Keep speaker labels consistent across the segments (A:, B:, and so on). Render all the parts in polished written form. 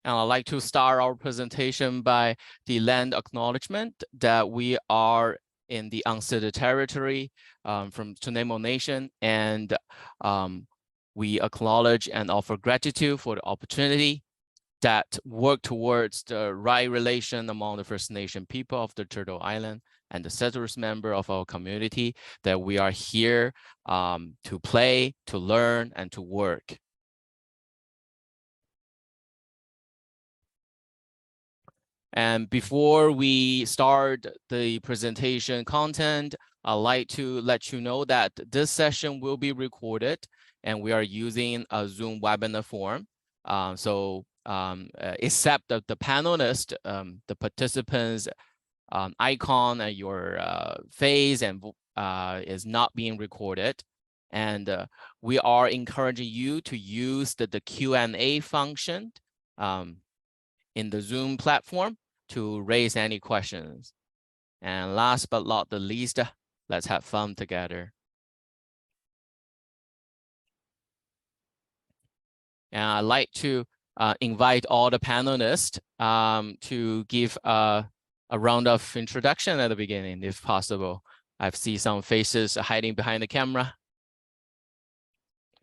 A: And I'd like to start our presentation by the land acknowledgement that we are in the unceded territory from Tunemo Nation, and we acknowledge and offer gratitude for the opportunity that work towards the right relation among the First Nation people of the Turtle Island and the settlers member of our community, that we are here to play, to learn, and to work. And before we start the presentation content, I'd like to let you know that this session will be recorded and we are using a Zoom webinar form. Except the panelist, the participants icon and your face and is not being recorded. And we are encouraging you to use the Q&A function in the Zoom platform to raise any questions. And last but not the least, let's have fun together. And I'd like to invite all the panelists to give a round of introduction at the beginning, if possible. I see some faces hiding behind the camera.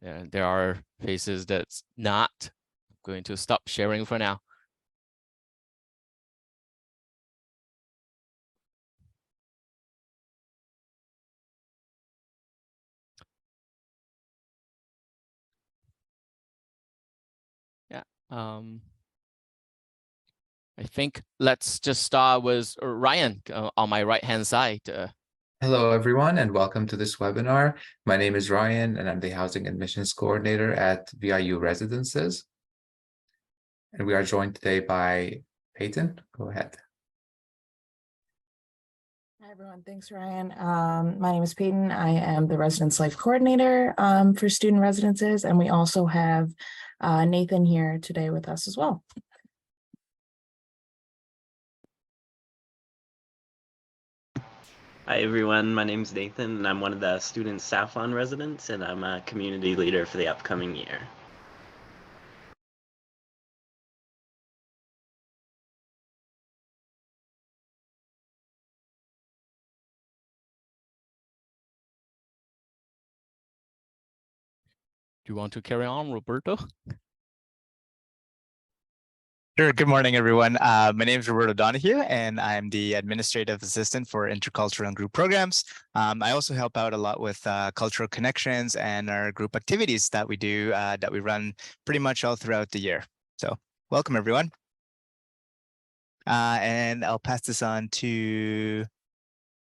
A: And there are faces that's not. I'm going to stop sharing for now. Yeah. I think let's just start with Ryan on my right-hand side.
B: Hello, everyone, and welcome to this webinar. My name is Ryan, and I'm the Housing Admissions Coordinator at VIU Residences. And we are joined today by Peyton. Go ahead.
C: Hi, everyone. Thanks, Ryan. My name is Peyton. I am the Residence Life Coordinator for student residences, and we also have Nathan here today with us as well.
D: Hi everyone, my name is Nathan and I'm one of the student Saffron residents and I'm a community leader for the upcoming year.
A: Do you want to carry on, Roberto?
E: Sure. Good morning, everyone. My name is Roberto Donahue, and I'm the administrative assistant for intercultural and group programs. I also help out a lot with cultural connections and our group activities that we do, that we run pretty much all throughout the year. So welcome, everyone. And I'll pass this on to,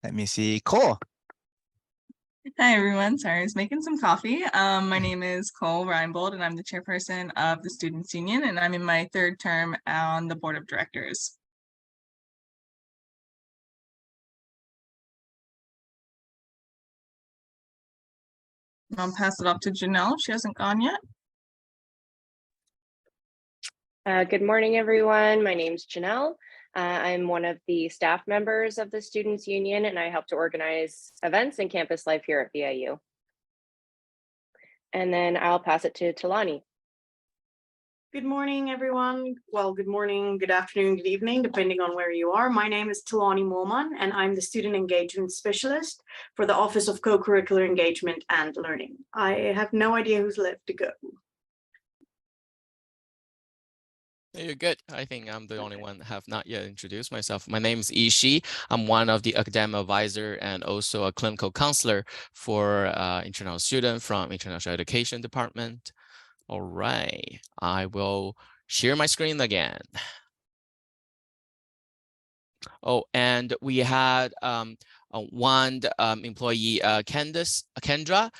E: let me see, Cole.
F: Hi, everyone. Sorry, I was making some coffee. My name is Cole Reinbold, and I'm the chairperson of the Students' Union, and I'm in my third term on the board of directors. I'll pass it off to Janelle. She hasn't gone yet.
G: Good morning, everyone. My name is Janelle. I'm one of the staff members of the Students' Union, and I help to organize events and campus life here at VIU. And then I'll pass it to Talani.
H: Good morning, everyone. Well, good morning, good afternoon, good evening, depending on where you are. My name is Talani Morman, and I'm the Student Engagement Specialist for the Office of Co-Curricular Engagement and Learning. I have no idea who's left to go.
A: You're good. I think I'm the only one that have not yet introduced myself. My name is Ishi. I'm one of the academic advisor and also a clinical counselor for international student from International Education Department. All right, I will share my screen again. Oh, and we had one employee, Kendra.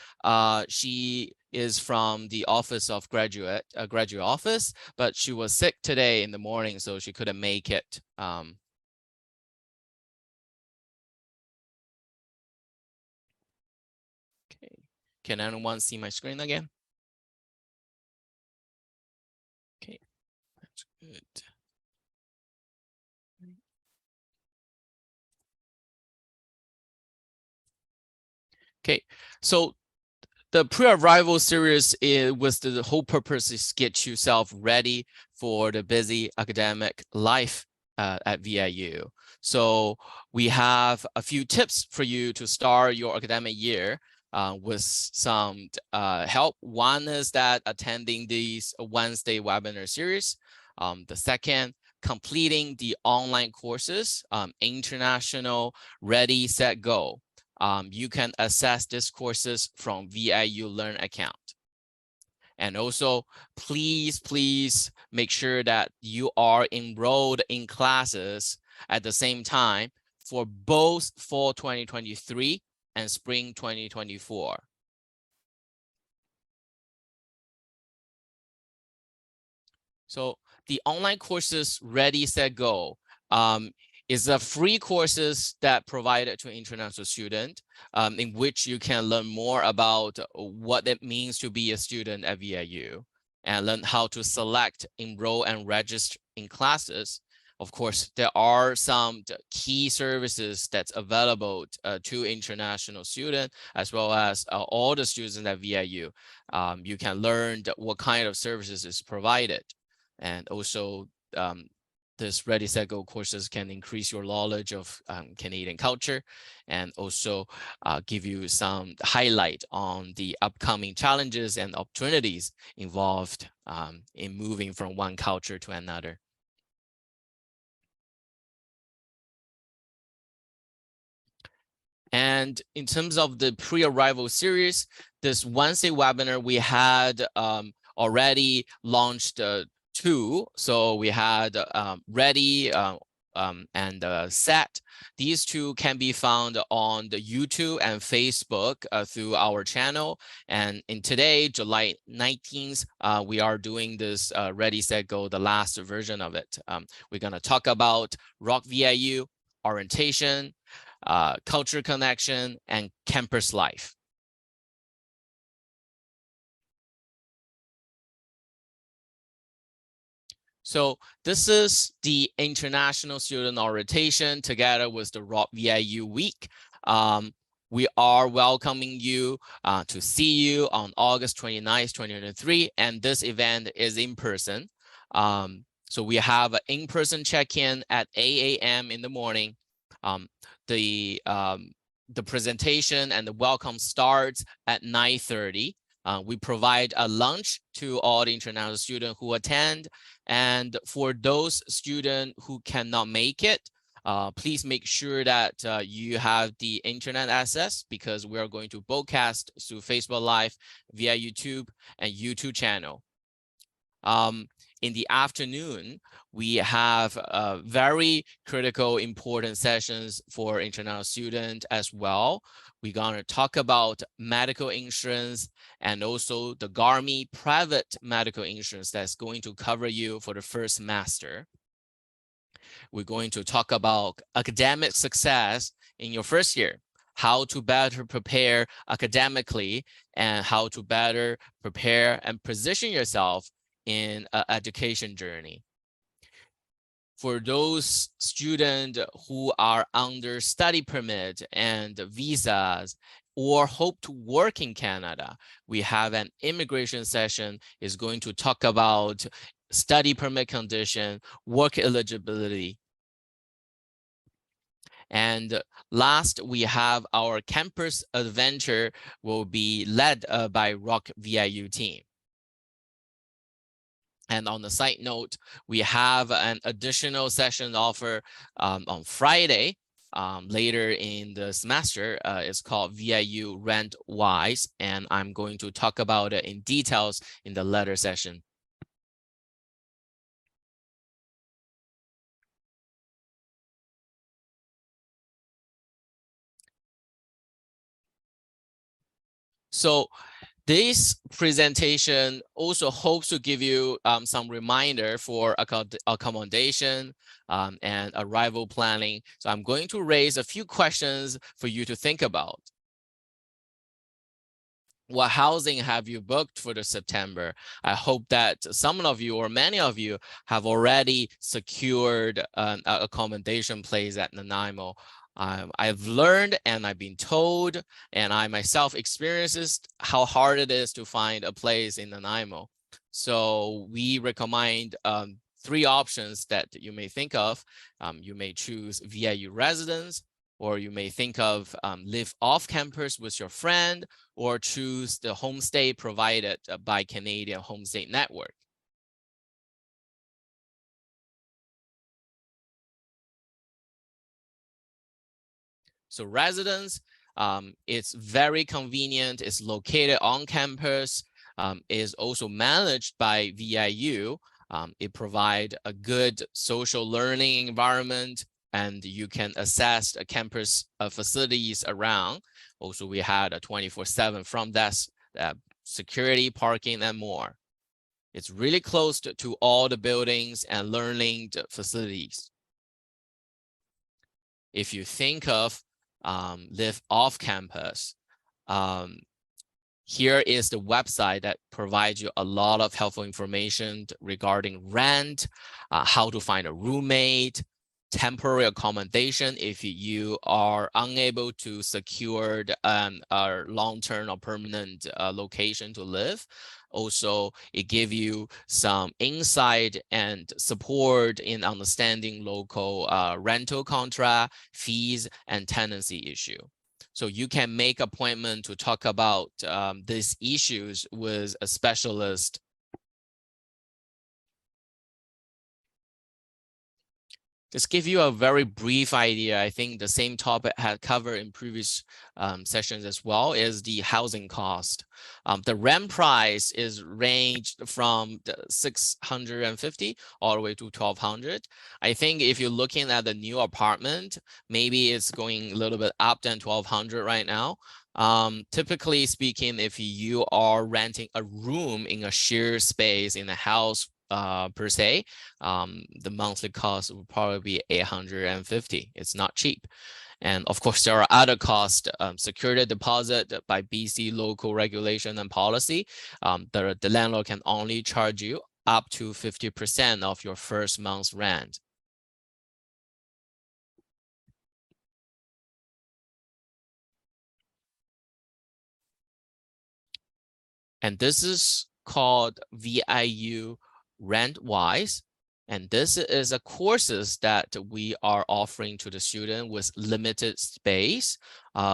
A: She is from the Office of Graduate Office, but she was sick today in the morning, so she couldn't make it. Okay, can anyone see my screen again? Okay, that's good. Okay, so The pre-arrival series was the whole purpose is get yourself ready for the busy academic life at VIU. So we have a few tips for you to start your academic year with some help. One is that attending these Wednesday webinar series. The second, completing the online courses, International Ready, Set, Go. You can access these courses from VIU Learn account. And also, please make sure that you are enrolled in classes at the same time for both fall 2023 and spring 2024. So the online courses Ready, Set, Go is a free courses that provided to international student in which you can learn more about what it means to be a student at VIU and learn how to select, enroll, and register in classes. Of course, there are some key services that's available to international students as well as all the students at VIU. You can learn what kind of services is provided. And also this Ready, Set, Go courses can increase your knowledge of Canadian culture and also give you some highlight on the upcoming challenges and opportunities involved in moving from one culture to another. And in terms of the pre-arrival series, this Wednesday webinar, we had already launched 2. So we had Ready and Set. These 2 can be found on the YouTube and Facebook through our channel. And in today, July 19th, we are doing this Ready, Set, Go, the last version of it. We're going to talk about Rock VIU, orientation, culture connection, and campus life. So this is the International Student Orientation together with the Rock VIU Week. We are welcoming you to see you on August 29th, 2023, and this event is in person. So we have an in-person check-in at 8 a.m. in the morning. The presentation and the welcome starts at 9:30. We provide a lunch to all the international students who attend. And for those students who cannot make it, please make sure that you have the internet access because we are going to broadcast through Facebook Live via YouTube and YouTube channel. In the afternoon, we have very critical, important sessions for international students as well. We're going to talk about medical insurance and also the GARMI private medical insurance that's going to cover you for the first semester. We're going to talk about academic success in your first year, how to better prepare academically, and how to better prepare and position yourself in an education journey. For those students who are under study permit and visas or hope to work in Canada, we have an immigration session is going to talk about study permit condition, work eligibility. And last, we have our campus adventure will be led by Rock VIU team. And on the side note, we have an additional session offer on Friday later in the semester. It's called VIU Rent Wise, and I'm going to talk about it in details in the later session. So this presentation also hopes to give you some reminder for accommodation and arrival planning. So I'm going to raise a few questions for you to think about. What housing have you booked for the September? I hope that some of you or many of you have already secured an accommodation place at Nanaimo. I've learned and I've been told, and I myself experienced how hard it is to find a place in Nanaimo. So we recommend 3 options that you may think of. You may choose VIU residence, or you may think of live off campus with your friend, or choose the homestay provided by Canadian Homestay Network. So residence, it's very convenient. It's located on campus. Is also managed by VIU. It provides a good social learning environment, and you can access the campus facilities around. Also, we had a 24/7 front desk, security, parking, and more. It's really close to all the buildings and learning facilities. If you think of live off campus, here is the website that provides you a lot of helpful information regarding rent, how to find a roommate, temporary accommodation if you are unable to secure a long-term or permanent location to live. Also, it gives you some insight and support in understanding local rental contract, fees, and tenancy issue. So you can make appointment to talk about these issues with a specialist. Just give you a very brief idea. I think the same topic had covered in previous sessions as well, is the housing cost. The rent price is ranged from the 650 all the way to 1200. I think if you're looking at the new apartment, maybe it's going a little bit up than 1200 right now. Typically speaking, if you are renting a room in a shared space in a house per se, the monthly cost will probably be 850. It's not cheap. And of course, there are other costs, security deposit by BC local regulation and policy. The landlord can only charge you up to 50% of your first month's rent. And this is called VIU Rent-Wise. And this is a courses that we are offering to the student with limited space.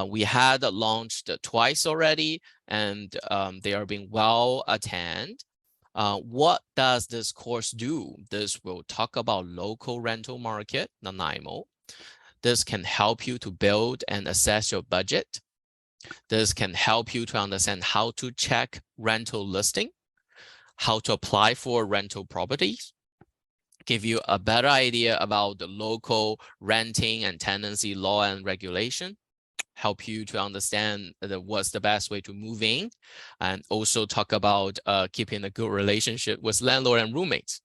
A: We had launched twice already, and they are being well attended. What does this course do? This will talk about local rental market, Nanaimo. This can help you to build and assess your budget. This can help you to understand how to check rental listing, how to apply for rental properties, give you a better idea about the local renting and tenancy law and regulation, help you to understand what's the best way to move in, and also talk about keeping a good relationship with landlord and roommates.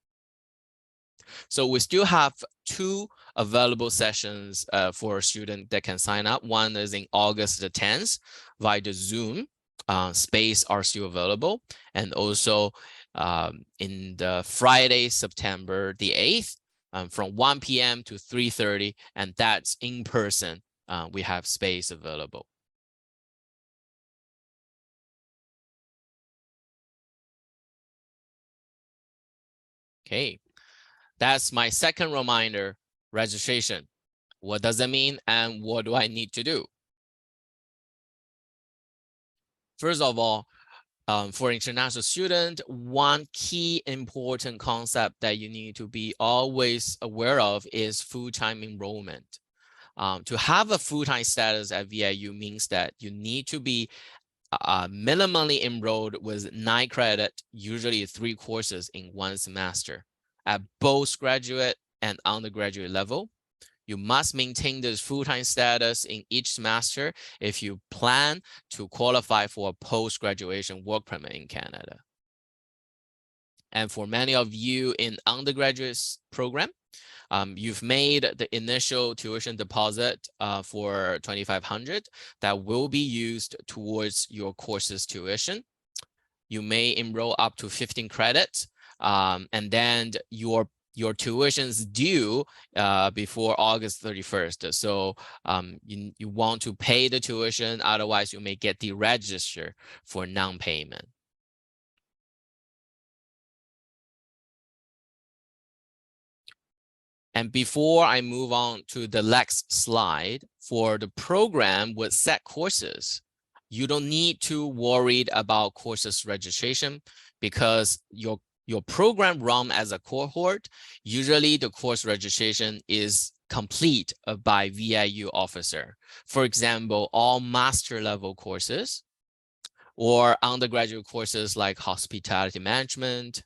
A: So we still have 2 available sessions for a student that can sign up. One is in August the 10th via the Zoom. Space are still available. And also in the Friday, September the 8th, from 1 p.m. to 3:30, and that's in person. We have space available. Okay. That's my second reminder, registration. What does it mean and what do I need to do? First of all, for international student, one key important concept that you need to be always aware of is full-time enrollment. To have a full-time status at VIU means that you need to be minimally enrolled with 9 credits, usually 3 courses in 1 semester at both graduate and undergraduate level. You must maintain this full-time status in each semester if you plan to qualify for a post-graduation work permit in Canada. And for many of you in undergraduate program, you've made the initial tuition deposit for $2,500 that will be used towards your course's tuition. You may enroll up to 15 credits, and then your your tuition's due before August 31st. So you want to pay the tuition, otherwise you may get deregistered for non-payment. And before I move on to the next slide, for the program with set courses, you don't need to worry about courses registration because your program run as a cohort. Usually the course registration is complete by VIU officer. For example, all master level courses or undergraduate courses like hospitality management,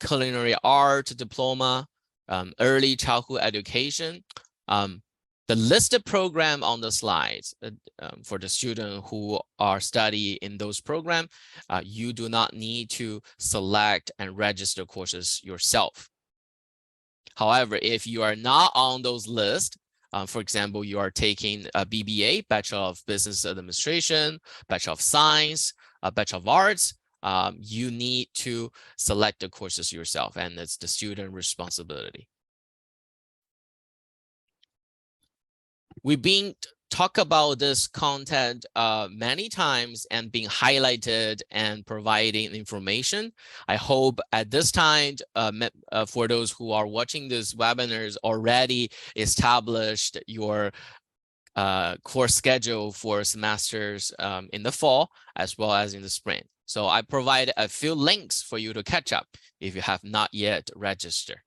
A: culinary art diploma, early childhood education. The listed program on the slides for the student who are studying in those programs, you do not need to select and register courses yourself. However, if you are not on those lists, for example, you are taking a BBA, Bachelor of Business Administration, Bachelor of Science, Bachelor of Arts, you need to select the courses yourself, and it's the student responsibility. We've been talk about this content many times and being highlighted and providing information. I hope at this time, for those who are watching this webinars, already established your course schedule for semesters in the fall as well as in the spring. So I provide a few links for you to catch up if you have not yet registered.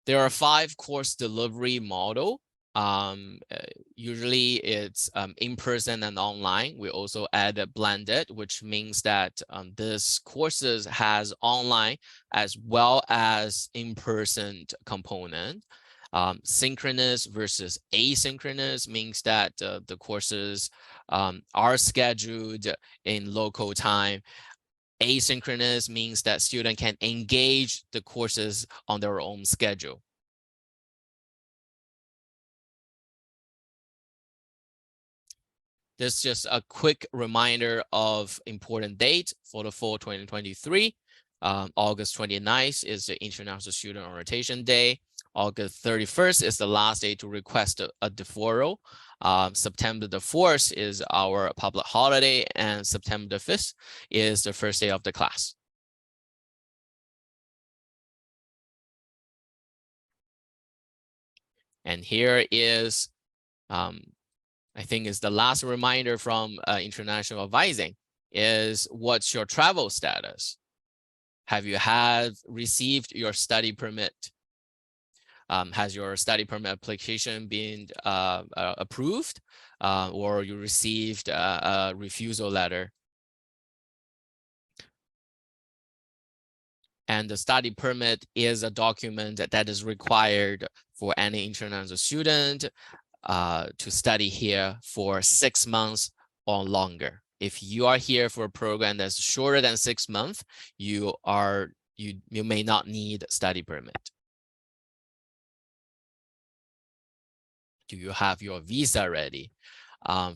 A: There are 5 course delivery model. Usually it's in-person and online. We also add a blended, which means that this courses has online as well as in-person component. Synchronous versus asynchronous means that the courses are scheduled in local time. Asynchronous means that student can engage the courses on their own schedule. This is just a quick reminder of important date for the fall 2023. August 29th is the International Student Orientation Day. August 31st is the last day to request a deferral. September the 4th is our public holiday, and September the 5th is the first day of the class. And here is, I think is the last reminder from international advising is what's your travel status? Have you received your study permit? Has your study permit application been approved or you received a refusal letter? And the study permit is a document that is required for any international student to study here for 6 months or longer. If you are here for a program that's shorter than 6 months, you may not need a study permit. Do you have your visa ready?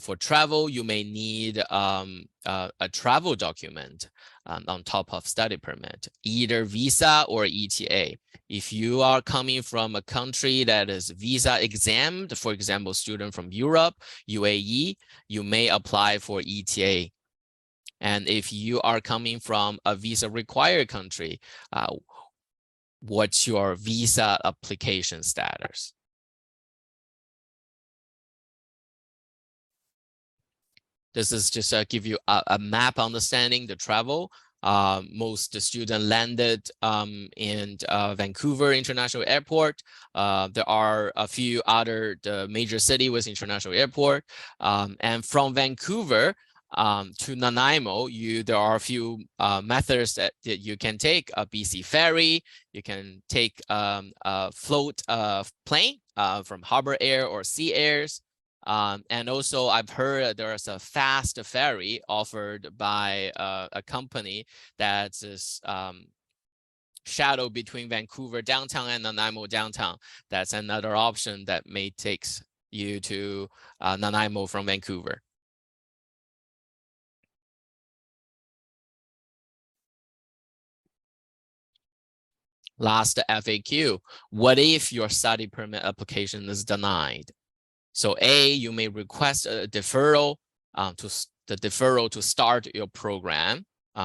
A: For travel, you may need a travel document on top of study permit, either visa or ETA. If you are coming from a country that is visa exempt, for example, student from Europe, UAE, you may apply for ETA. And if you are coming from a visa required country, what's your visa application status? This is just give you a map understanding the travel. Most students landed in Vancouver International Airport. There are a few other major cities with international airport. And from Vancouver to Nanaimo, there are a few methods that you can take. A BC ferry, you can take a float plane from Harbor Air or Sea Airs. And also I've heard there is a fast ferry offered by a company that is shadow between Vancouver downtown and Nanaimo downtown. That's another option that may take you to Nanaimo from Vancouver. Last FAQ, what if your study permit application is denied? So A, you may request a deferral to start your program.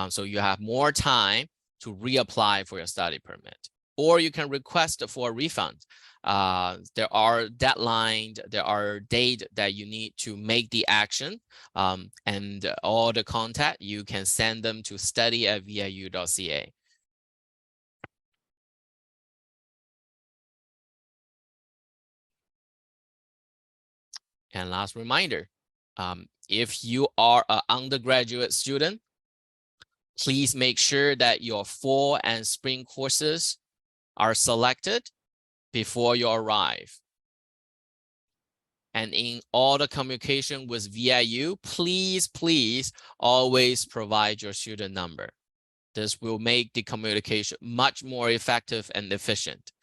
A: So you have more time to reapply for your study permit. Or you can request for a refund. There are deadlines, there are dates that you need to make the action, and all the contact, you can send them to study@viu.ca. And last reminder, if you are an undergraduate student, please make sure that your fall and spring courses are selected before you arrive. And in all the communication with VIU, please always provide your student number. This will make the communication much more effective and efficient.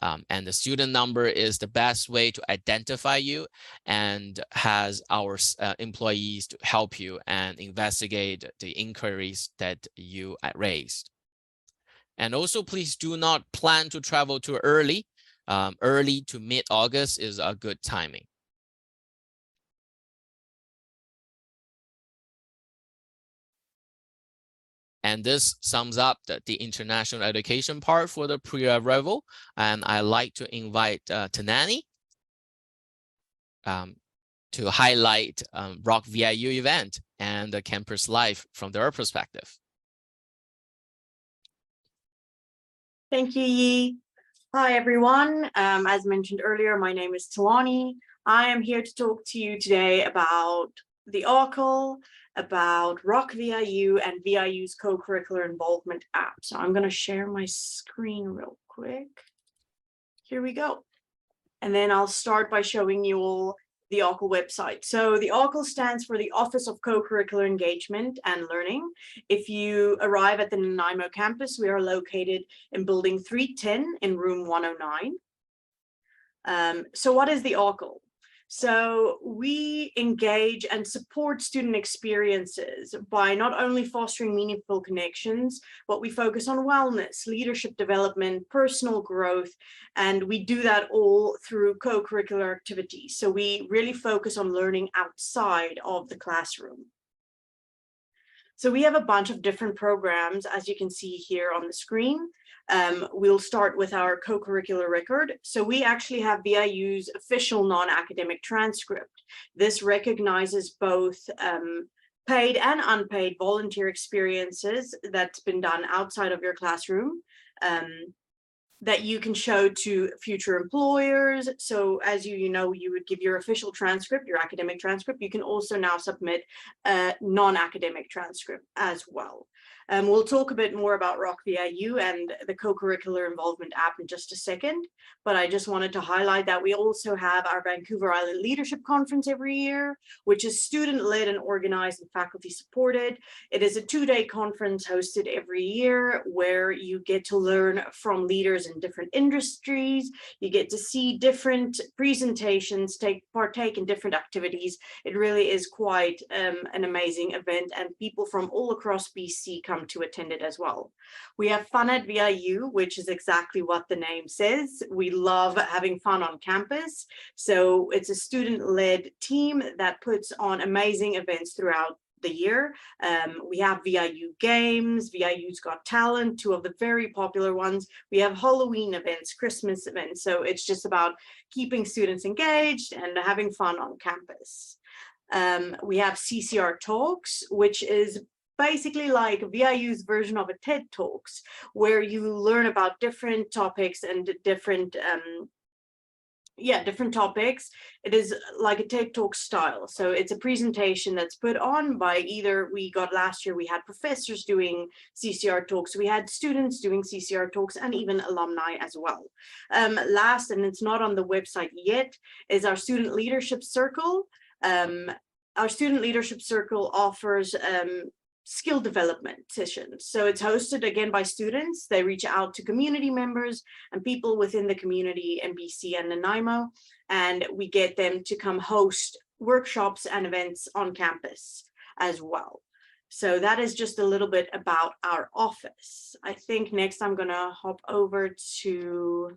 A: And the student number is the best way to identify you and has our employees to help you and investigate the inquiries that you raised. And also, please do not plan to travel too early. Early to mid-August is a good timing. And this sums up the international education part for the pre-arrival. And I like to invite Tanani to highlight Rock VIU event and the campus life from their perspective.
H: Thank you, Yi. Hi, everyone. As mentioned earlier, my name is Talani. I am here to talk to you today about the ORCL, about Rock VIU and VIU's co-curricular involvement app. So I'm going to share my screen real quick. Here we go. And then I'll start by showing you all the ORCL website. So the ORCL stands for the Office of Co-Curricular Engagement and Learning. If you arrive at the Nanaimo campus, we are located in building 310 in room 109. So what is the ORCL? So we engage and support student experiences by not only fostering meaningful connections, but we focus on wellness, leadership development, personal growth, and we do that all through co-curricular activities. So we really focus on learning outside of the classroom. So we have a bunch of different programs, as you can see here on the screen. We'll start with our co-curricular record. So we actually have VIU's official non-academic transcript. This recognizes both paid and unpaid volunteer experiences that's been done outside of your classroom that you can show to future employers. So as you know, you would give your official transcript, your academic transcript. You can also now submit a non-academic transcript as well. We'll talk a bit more about Rock VIU and the co-curricular involvement app in just a second, but I just wanted to highlight that we also have our Vancouver Island Leadership Conference every year, which is student-led and organized and faculty supported. It is a 2-day conference hosted every year where you get to learn from leaders in different industries. You get to see different presentations, partake in different activities. It really is quite an amazing event, and people from all across BC come to attend it as well. We have Fun at VIU, which is exactly what the name says. We love having fun on campus. So it's a student-led team that puts on amazing events throughout the year. We have VIU Games, VIU's Got Talent, 2 of the very popular ones. We have Halloween events, Christmas events. So it's just about keeping students engaged and having fun on campus. We have CCR Talks, which is basically like VIU's version of a TED Talks, where you learn about different topics and different topics. It is like a TED Talk style. So it's a presentation that's put on by last year we had professors doing CCR Talks, we had students doing CCR Talks, and even alumni as well. Last, and it's not on the website yet, is our Student Leadership Circle. Our Student Leadership Circle offers skill development sessions. So it's hosted again by students. They reach out to community members and people within the community in BC and Nanaimo, and we get them to come host workshops and events on campus as well. So that is just a little bit about our office. I think next I'm gonna hop over to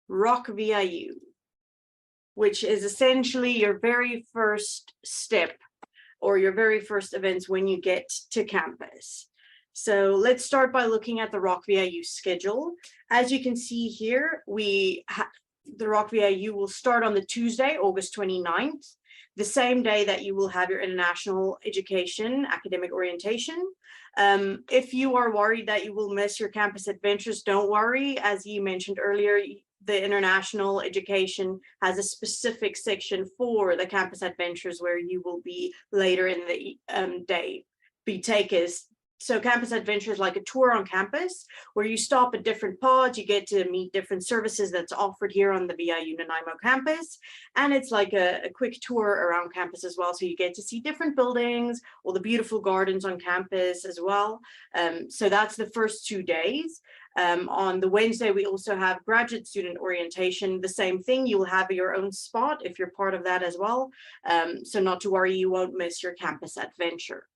H: Rock VIU, which is essentially your very first step or your very first events when you get to campus. So let's start by looking at the Rock VIU schedule. As you can see here, the Rock VIU will start on the Tuesday, August 29th, the same day that you will have your international education academic orientation. If you are worried that you will miss your campus adventures, don't worry. As you mentioned earlier, the international education has a specific section for the campus adventures where you will be later in the day be taken. So campus adventure is like a tour on campus where you stop at different pods, you get to meet different services that's offered here on the VIU Nanaimo campus. And it's like a quick tour around campus as well. So you get to see different buildings, all the beautiful gardens on campus as well. So that's the first 2 days. On the Wednesday, we also have graduate student orientation. The same thing, you will have your own spot if you're part of that as well. So not to worry, you won't miss your campus adventure.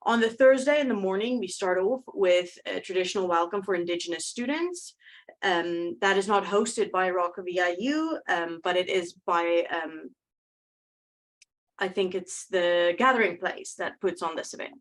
H: On the Thursday in the morning, we start off with a traditional welcome for Indigenous students. That is not hosted by Rock VIU, but it is by, I think it's the Gathering Place that puts on this event.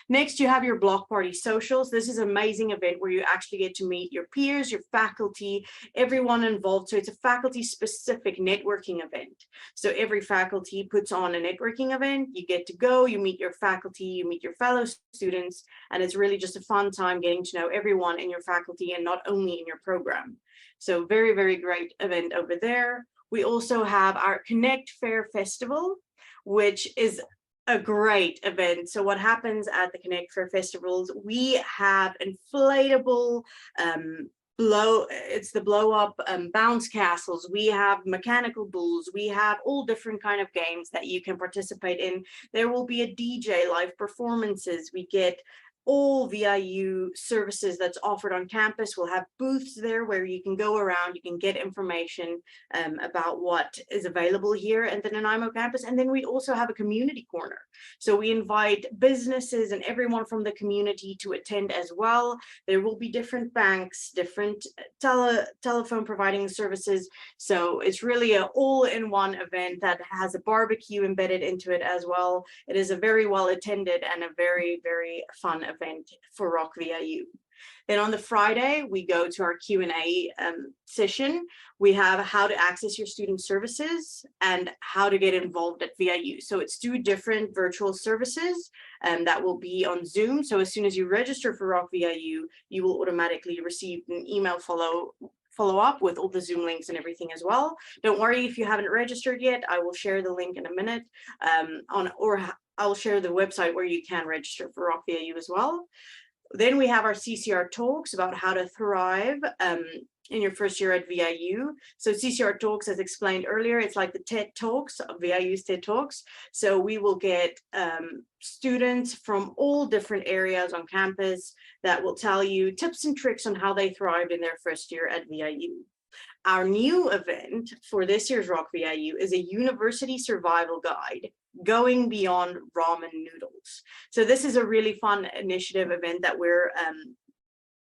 H: Next, you have your block party socials. This is an amazing event where you actually get to meet your peers, your faculty, everyone involved. So it's a faculty specific networking event. So every faculty puts on a networking event. You get to go, you meet your faculty, you meet your fellow students, and it's really just a fun time getting to know everyone in your faculty and not only in your program. So very, very great event over there. We also have our Connect Fair Festival, which is a great event. So what happens at the Connect Fair festivals, we have inflatable blow up bounce castles, we have mechanical bulls, we have all different kind of games that you can participate in. There will be a DJ, live performances, we get all VIU services that's offered on campus. We'll have booths there where you can go around, you can get information about what is available here at the Nanaimo campus. And then we also have a community corner. So we invite businesses and everyone from the community to attend as well. There will be different banks, different telephone providing services. So it's really an all-in-one event that has a barbecue embedded into it as well. It is a very well attended and a very, very fun event for Rock VIU. Then on the Friday, we go to our Q&A session. We have how to access your student services and how to get involved at VIU. So it's 2 different virtual services that will be on Zoom. So as soon as you register for Rock VIU, you will automatically receive an email follow up with all the Zoom links and everything as well. Don't worry if you haven't registered yet. I will share the link in a minute I'll share the website where you can register for Rock VIU as well. Then we have our CCR talks about how to thrive in your first year at VIU. So CCR talks, as explained earlier, it's like the TED Talks, VIU's TED Talks. So we will get students from all different areas on campus that will tell you tips and tricks on how they thrived in their first year at VIU. Our new event for this year's Rock VIU is a university survival guide, going beyond ramen noodles. So this is a really fun initiative event that we're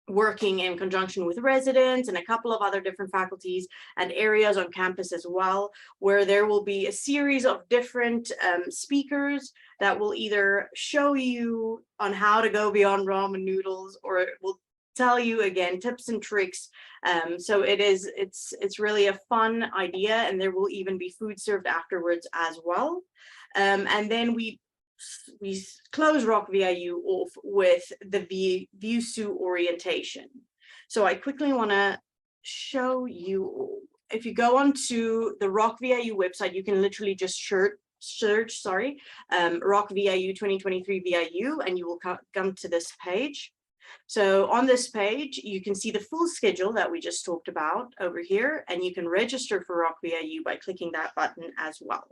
H: working in conjunction with residents and a couple of other different faculties and areas on campus as well, where there will be a series of different speakers that will either show you on how to go beyond ramen noodles, or it will tell you again tips and tricks. So it's really a fun idea, and there will even be food served afterwards as well. And then we close Rock VIU off with the VIUSU orientation. So I quickly want to show you, if you go onto the Rock VIU website, you can literally just search Rock VIU 2023 VIU, and you will come to this page. So on this page, you can see the full schedule that we just talked about over here, and you can register for Rock VIU by clicking that button as well.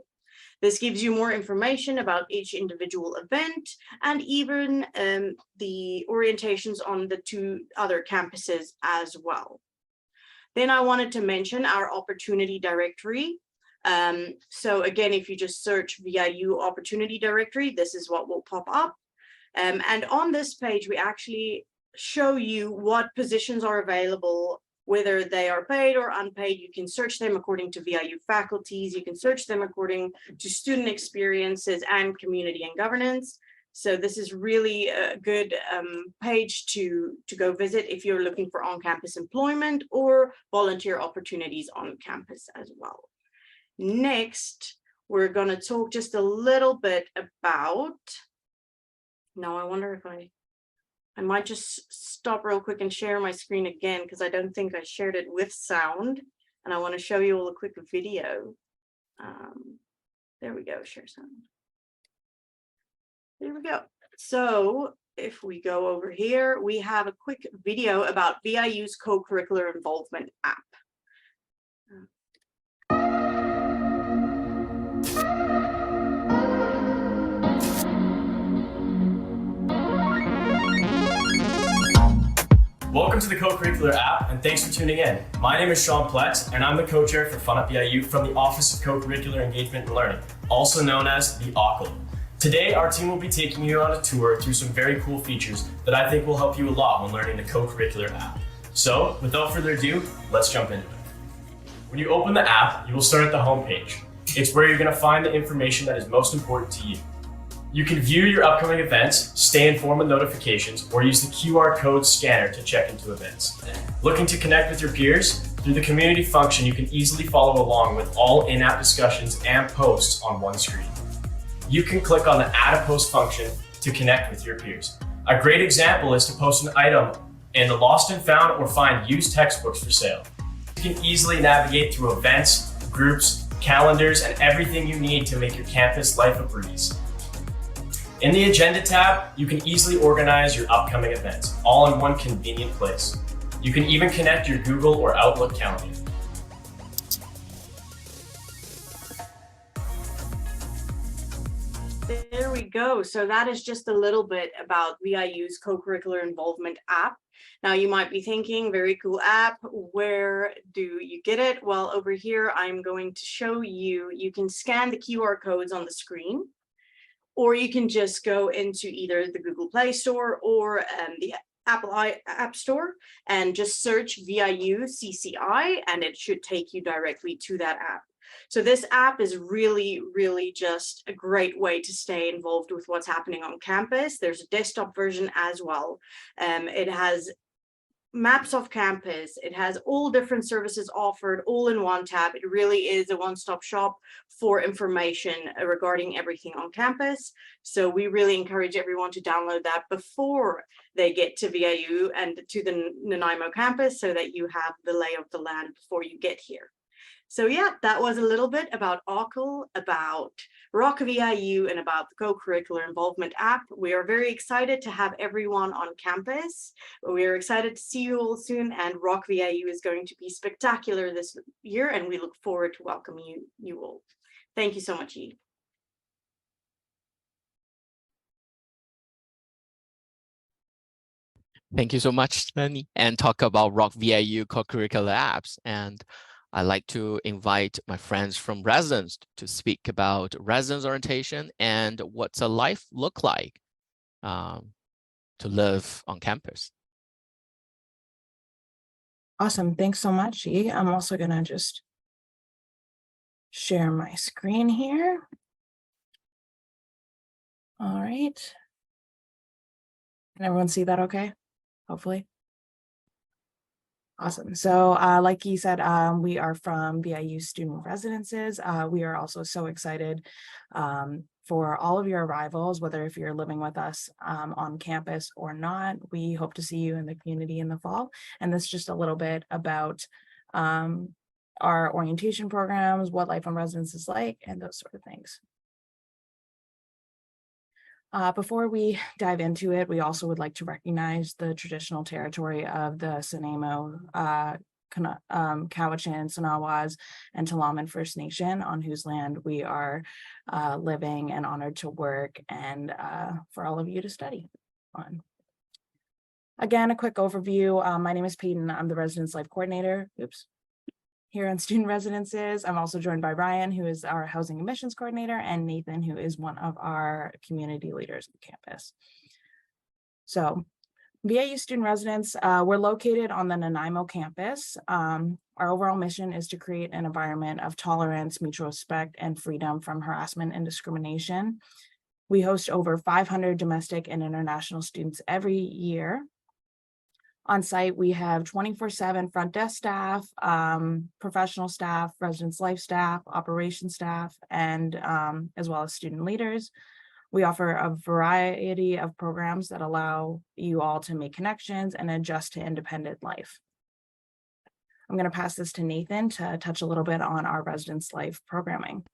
H: This gives you more information about each individual event and even the orientations on the 2 other campuses as well. Then I wanted to mention our opportunity directory. So again, if you just search VIU Opportunity Directory, this is what will pop up. And on this page, we actually show you what positions are available, whether they are paid or unpaid. You can search them according to VIU faculties. You can search them according to student experiences and community and governance. So this is really a good page to go visit if you're looking for on-campus employment or volunteer opportunities on campus as well. Next, we're going to talk just a little bit about, now I wonder if I might just stop real quick and share my screen again, because I don't think I shared it with sound, and I want to show you all a quick video. There we go, share sound. There we go. So if we go over here, we have a quick video about VIU's co-curricular involvement app.
I: Welcome to the Co-Curricular app, and thanks for tuning in. My name is Sean Plex, and I'm the co-chair for Fun at VIU from the Office of Co-Curricular Engagement and Learning, also known as the OCL. Today, our team will be taking you on a tour through some very cool features that I think will help you a lot when learning the Co-Curricular app. So, without further ado, let's jump into it. When you open the app, you will start at the home page. It's where you're going to find the information that is most important to you. You can view your upcoming events, stay informed with notifications, or use the QR code scanner to check into events. Looking to connect with your peers? Through the community function, you can easily follow along with all in-app discussions and posts on one screen. You can click on the Add a Post function to connect with your peers. A great example is to post an item in the Lost and Found or find used textbooks for sale. You can easily navigate through events, groups, calendars, and everything you need to make your campus life a breeze. In the Agenda tab, you can easily organize your upcoming events, all in one convenient place. You can even connect your Google or Outlook calendar.
H: There we go. So that is just a little bit about VIU's co-curricular involvement app. Now you might be thinking, very cool app, where do you get it? Well, over here, I'm going to show you, you can scan the QR codes on the screen, or you can just go into either the Google Play Store or the Apple App Store and just search VIU CCI, and it should take you directly to that app. So this app is really, really just a great way to stay involved with what's happening on campus. There's a desktop version as well. It has maps of campus. It has all different services offered all in one tab. It really is a one-stop shop for information regarding everything on campus. So we really encourage everyone to download that before they get to VIU and to the Nanaimo campus, so that you have the lay of the land before you get here. So yeah, that was a little bit about OCL, about Rock VIU, and about the co-curricular involvement app. We are very excited to have everyone on campus. We are excited to see you all soon, and Rock VIU is going to be spectacular this year, and we look forward to welcoming you all. Thank you so much, Yi.
A: Thank you so much, Lenny. And talk about Rock VIU co-curricular apps. And I'd like to invite my friends from residence to speak about residence orientation and what's a life look like to live on campus.
C: Awesome. Thanks so much, Yi. I'm also going to just share my screen here. All right. Can everyone see that okay? Hopefully. Awesome. So like he said, we are from VIU Student Residences. We are also so excited for all of your arrivals, whether if you're living with us on campus or not. We hope to see you in the community in the fall. And this is just a little bit about our orientation programs, what life on residence is like, and those sort of things. Before we dive into it, we also would like to recognize the traditional territory of the Nanaimo, Cowichan, Sonawas, and Tla'amin First Nation, on whose land we are living and honored to work, and for all of you to study on. Again, a quick overview. My name is Peyton. I'm the Residence Life Coordinator. Oops. here on Student Residences. I'm also joined by Ryan, who is our Housing Admissions Coordinator, and Nathan, who is one of our community leaders on campus. So VIU Student Residence, we're located on the Nanaimo campus. Our overall mission is to create an environment of tolerance, mutual respect, and freedom from harassment and discrimination. We host over 500 domestic and international students every year. On site, we have 24/7 front desk staff, professional staff, residence life staff, operations staff, and as well as student leaders. We offer a variety of programs that allow you all to make connections and adjust to independent life. I'm going to pass this to Nathan to touch a little bit on our residence life programming.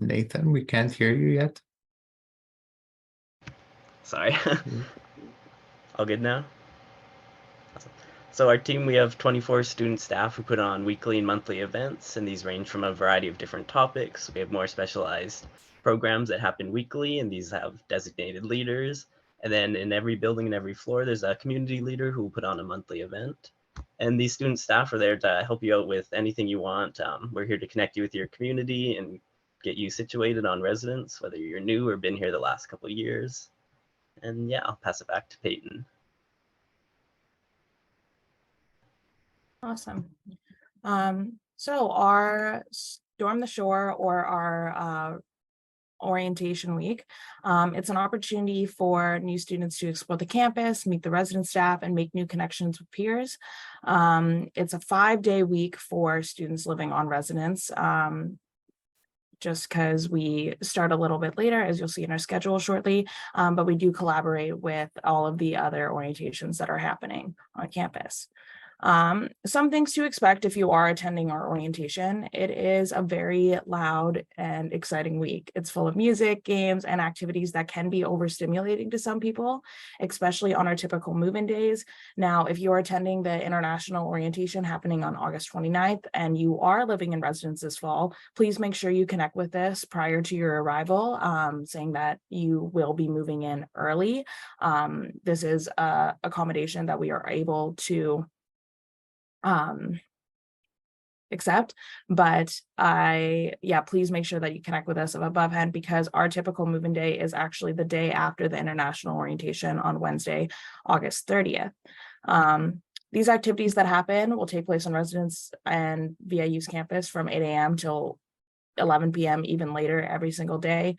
B: Nathan, we can't hear you yet.
D: Sorry. All good now? Awesome. So our team, we have 24 student staff who put on weekly and monthly events, and these range from a variety of different topics. We have more specialized programs that happen weekly, and these have designated leaders. And then in every building and every floor, there's a community leader who will put on a monthly event. And these student staff are there to help you out with anything you want. We're here to connect you with your community and get you situated on residence, whether you're new or been here the last couple of years. And yeah, I'll pass it back to Peyton.
C: Awesome. So our Storm the Shore, or our orientation week, it's an opportunity for new students to explore the campus, meet the resident staff, and make new connections with peers. It's a 5-day week for students living on residence. Just because we start a little bit later, as you'll see in our schedule shortly, but we do collaborate with all of the other orientations that are happening on campus. Some things to expect if you are attending our orientation. It is a very loud and exciting week. It's full of music, games, and activities that can be overstimulating to some people, especially on our typical move-in days. Now, if you are attending the international orientation happening on August 29th and you are living in residence this fall, please make sure you connect with us prior to your arrival, saying that you will be moving in early. This is a accommodation that we are able to accept, but please make sure that you connect with us above, because our typical move-in day is actually the day after the international orientation on Wednesday, August 30th. These activities that happen will take place on residence and VIU's campus from 8 a.m. till 11 p.m. even later every single day.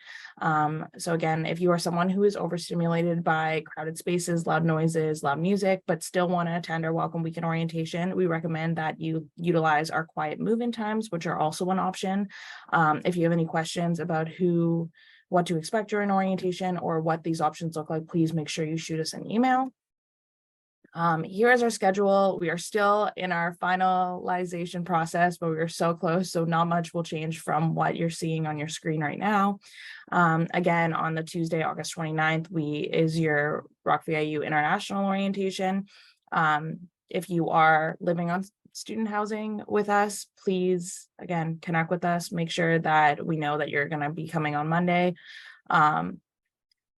C: So again, if you are someone who is overstimulated by crowded spaces, loud noises, loud music, but still want to attend our welcome weekend orientation, we recommend that you utilize our quiet move-in times, which are also an option. If you have any questions about what to expect during orientation or what these options look like, please make sure you shoot us an email. Here is our schedule. We are still in our finalization process, but we are so close, so not much will change from what you're seeing on your screen right now. Again, on the Tuesday, August 29th, is your Rock VIU International Orientation. If you are living on student housing with us, please, again, connect with us. Make sure that we know that you're going to be coming on Monday.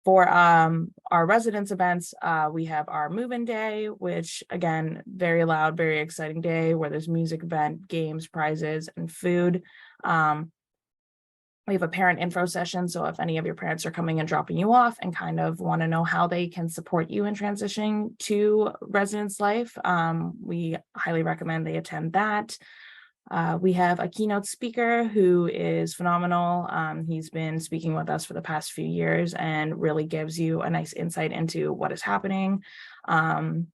C: For our residence events, we have our move-in day, which again, very loud, very exciting day where there's music, event, games, prizes, and food. We have a parent info session. So if any of your parents are coming and dropping you off and kind of want to know how they can support you in transitioning to residence life, we highly recommend they attend that. We have a keynote speaker who is phenomenal. He's been speaking with us for the past few years and really gives you a nice insight into what is happening. And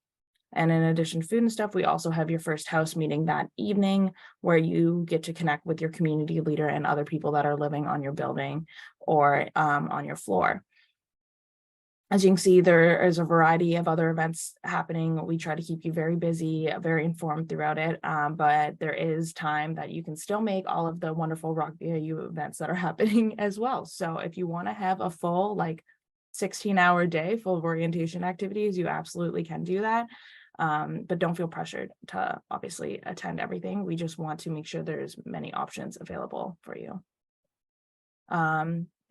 C: in addition to food and stuff, we also have your first house meeting that evening where you get to connect with your community leader and other people that are living on your building or on your floor. As you can see, there is a variety of other events happening. We try to keep you very busy, very informed throughout it, but there is time that you can still make all of the wonderful Rock VIU events that are happening as well. So if you want to have a full 16-hour day full of orientation activities, you absolutely can do that. But don't feel pressured to obviously attend everything. We just want to make sure there's many options available for you.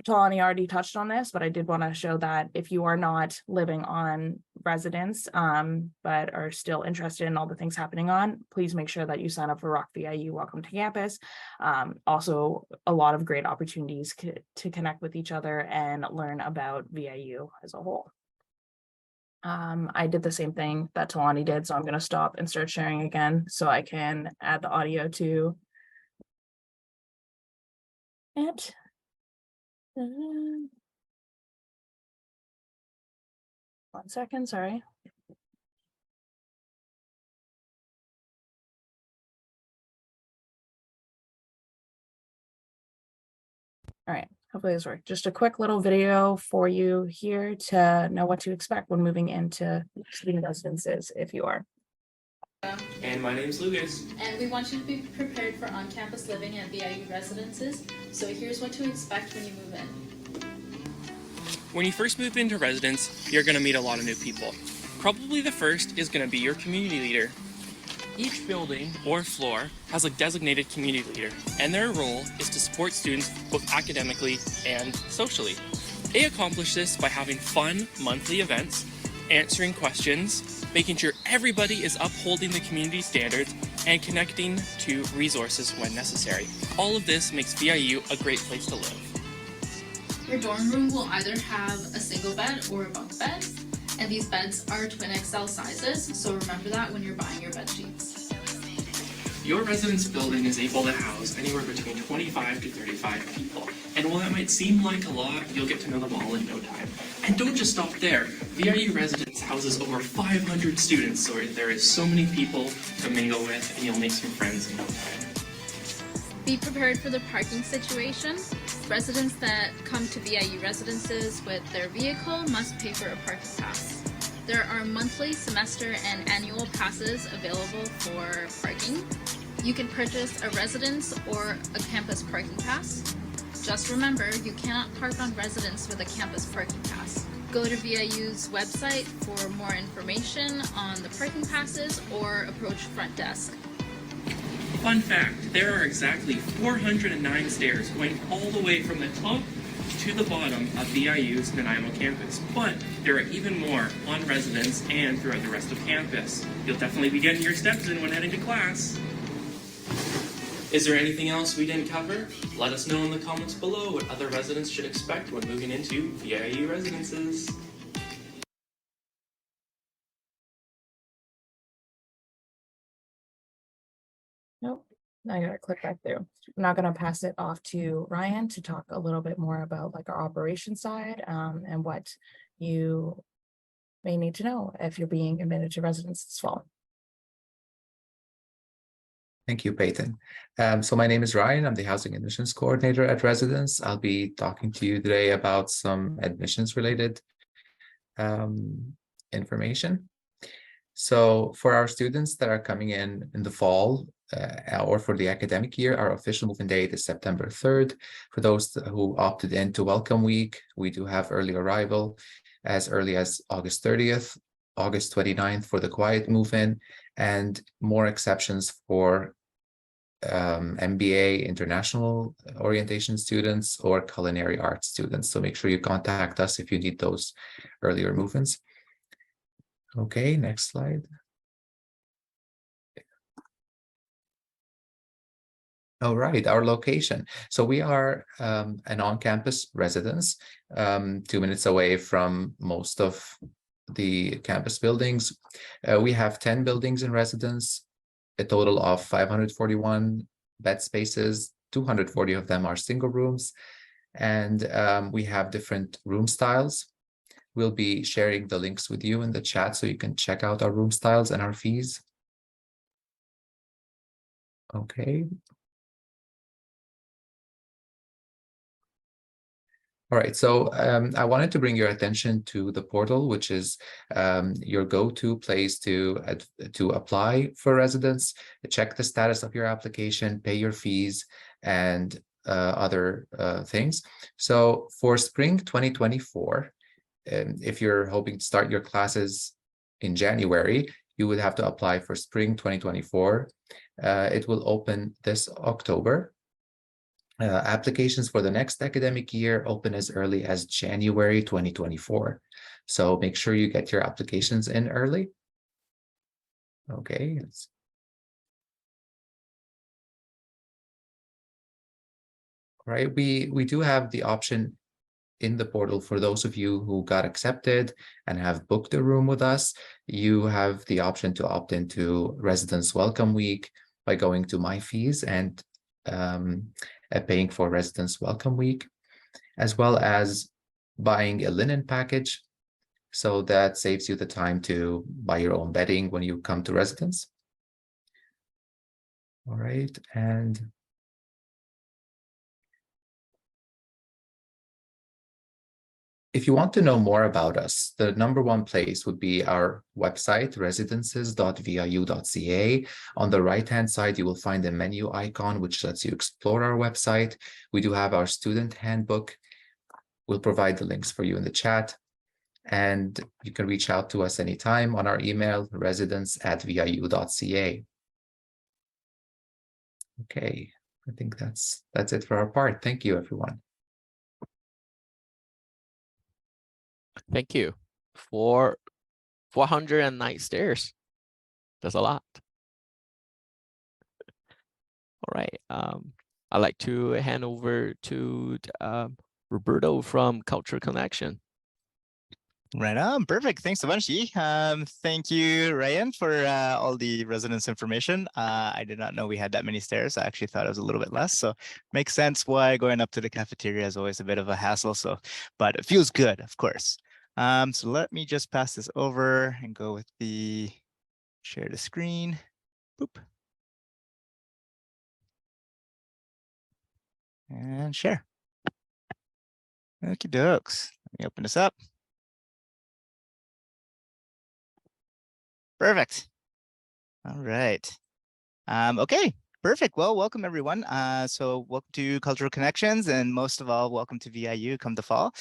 C: Talani already touched on this, but I did want to show that if you are not living on residence, but are still interested in all the things happening on, please make sure that you sign up for Rock VIU Welcome to Campus. Also, a lot of great opportunities to connect with each other and learn about VIU as a whole. I did the same thing that Talani did, so I'm going to stop and start sharing again so I can add the audio to it. 1 second, sorry. All right, hopefully this works. Just a quick little video for you here to know what to expect when moving into student residences if you are.
J: And my name's Lucas.
K: And we want you to be prepared for on-campus living at VIU residences. So here's what to expect when you move in.
J: When you first move into residence, you're going to meet a lot of new people. Probably the first is going to be your community leader. Each building or floor has a designated community leader, and their role is to support students both academically and socially. They accomplish this by having fun monthly events, answering questions, making sure everybody is upholding the community standards, and connecting to resources when necessary. All of this makes VIU a great place to live.
K: Your dorm room will either have a single bed or a bunk bed, and these beds are twin XL sizes, so remember that when you're buying your bed sheets.
J: Your residence building is able to house anywhere between 25 to 35 people. And while that might seem like a lot, you'll get to know them all in no time. And don't just stop there. VIU residence houses over 500 students, so there is so many people to mingle with, and you'll make some friends in no time.
K: Be prepared for the parking situation. Residents that come to VIU residences with their vehicle must pay for a parking pass. There are monthly, semester, and annual passes available for parking. You can purchase a residence or a campus parking pass. Just remember, you cannot park on residence with a campus parking pass. Go to VIU's website for more information on the parking passes or approach front desk.
J: Fun fact, there are exactly 409 stairs going all the way from the top to the bottom of VIU's Nanaimo campus, but there are even more on residence and throughout the rest of campus. You'll definitely be getting your steps in when heading to class. Is there anything else we didn't cover? Let us know in the comments below what other residents should expect when moving into VIU residences.
C: Nope, I gotta click back through. I'm not gonna pass it off to Ryan to talk a little bit more about like our operation side and what you may need to know if you're being admitted to residence this fall.
B: Thank you, Peyton. So my name is Ryan. I'm the Housing Admissions Coordinator at Residence. I'll be talking to you today about some admissions related information. So for our students that are coming in the fall or for the academic year, our official move-in date is September 3rd. For those who opted in to Welcome Week, we do have early arrival as early as August 30th, August 29th for the quiet move-in, and more exceptions for MBA international orientation students or culinary arts students. So make sure you contact us if you need those earlier move-ins. Okay, next slide. All right, our location. So we are an on-campus residence, 2 minutes away from most of the campus buildings. We have 10 buildings in residence, a total of 541 bed spaces. 240 of them are single rooms, and we have different room styles. We'll be sharing the links with you in the chat so you can check out our room styles and our fees. Okay. All right, so I wanted to bring your attention to the portal, which is your go-to place to apply for residence, check the status of your application, pay your fees, and other things. So for spring 2024, if you're hoping to start your classes in January, you would have to apply for spring 2024. It will open this October. Applications for the next academic year open as early as January 2024. So make sure you get your applications in early. Okay. Right. We do have the option in the portal for those of you who got accepted and have booked a room with us. You have the option to opt into Residence Welcome Week by going to My Fees and paying for Residence Welcome Week, as well as buying a linen package. So that saves you the time to buy your own bedding when you come to residence. All right, and if you want to know more about us, the #1 place would be our website, residences.viu.ca. On the right-hand side, you will find a menu icon, which lets you explore our website. We do have our student handbook. We'll provide the links for you in the chat. And you can reach out to us anytime on our email, residence@viu.ca. Okay, I think that's it for our part. Thank you, everyone.
A: Thank you. 409 stairs. That's a lot. All right. I'd like to hand over to Roberto from Culture Connection.
E: Right on. Perfect. Thanks a bunch, Yi. Thank you, Ryan, for all the residence information. I did not know we had that many stairs. I actually thought it was a little bit less. So makes sense why going up to the cafeteria is always a bit of a hassle. So, but it feels good, of course. So let me just pass this over and go with the share the screen. Boop. And share. Okie dokes. Let me open this up. Perfect. All right. Okay, perfect. Well, welcome everyone. So welcome to Cultural Connections, and most of all, welcome to VIU come the fall.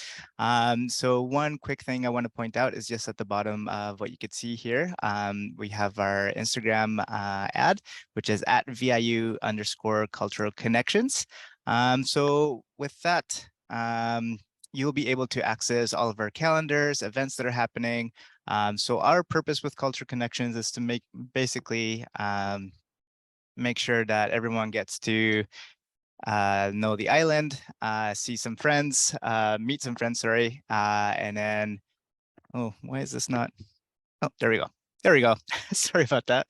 E: So one quick thing I want to point out is just at the bottom of what you could see here. We have our Instagram ad, which is at @VIU_cultural connections. So with that, you'll be able to access all of our calendars, events that are happening. So our purpose with Culture Connections is to basically make sure that everyone gets to know the island, see some friends, meet some friends, sorry. And then, oh, why is this not? Oh, there we go. There we go. Sorry about that.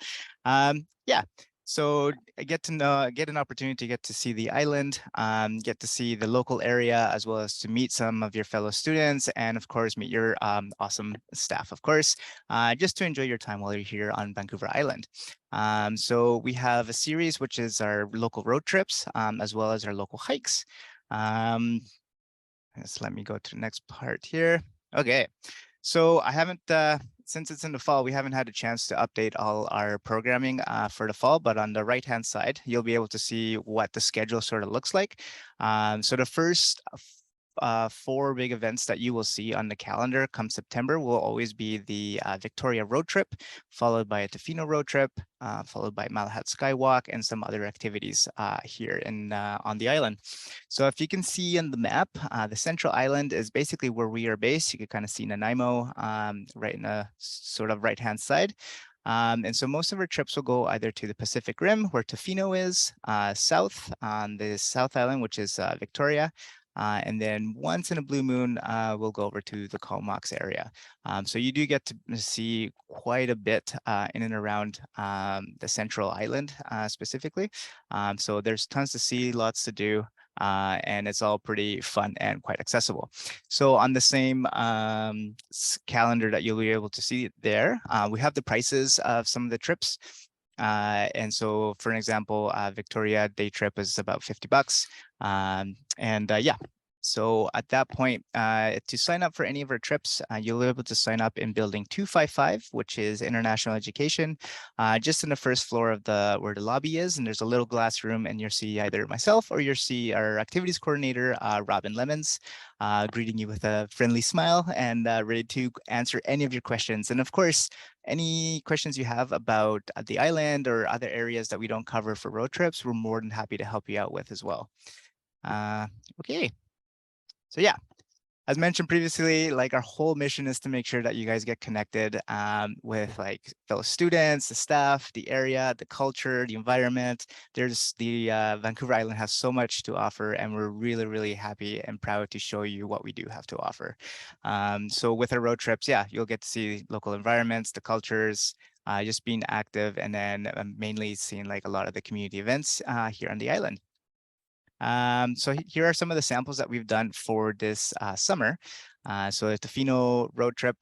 E: Yeah. So I get an opportunity to get to see the island, get to see the local area, as well as to meet some of your fellow students, and of course, meet your awesome staff, of course, just to enjoy your time while you're here on Vancouver Island. So we have a series, which is our local road trips, as well as our local hikes. Just let me go to the next part here. Okay. So I haven't, since it's in the fall, we haven't had a chance to update all our programming for the fall, but on the right-hand side, you'll be able to see what the schedule sort of looks like. So the first 4 big events that you will see on the calendar come September will always be the Victoria road trip, followed by a Tofino road trip, followed by Malahat Skywalk, and some other activities here on the island. So if you can see on the map, the central island is basically where we are based. You can kind of see Nanaimo right in the sort of right-hand side. And so most of our trips will go either to the Pacific Rim, where Tofino is, south on the South Island, which is Victoria. And then once in a blue moon, we'll go over to the Comox area. So you do get to see quite a bit in and around the central island specifically. So there's tons to see, lots to do. And it's all pretty fun and quite accessible. So on the same calendar that you'll be able to see there, we have the prices of some of the trips. And so, for an example, Victoria day trip is about $50. Yeah, So at that point, to sign up for any of our trips, you'll be able to sign up in building 255, which is international education, just in the first floor of where the lobby is. And there's a little glass room, and you'll see either myself or you'll see our activities coordinator, Robin Lemons, greeting you with a friendly smile and ready to answer any of your questions. And of course, any questions you have about the island or other areas that we don't cover for road trips, we're more than happy to help you out with as well. Okay. So yeah, as mentioned previously, like our whole mission is to make sure that you guys get connected with like fellow students, the staff, the area, the culture, the environment. There's the Vancouver Island has so much to offer, and we're really, really happy and proud to show you what we do have to offer. So with our road trips, yeah, you'll get to see local environments, the cultures, just being active, and then mainly seeing like a lot of the community events here on the island. So here are some of the samples that we've done for this summer. So the Tofino road trip,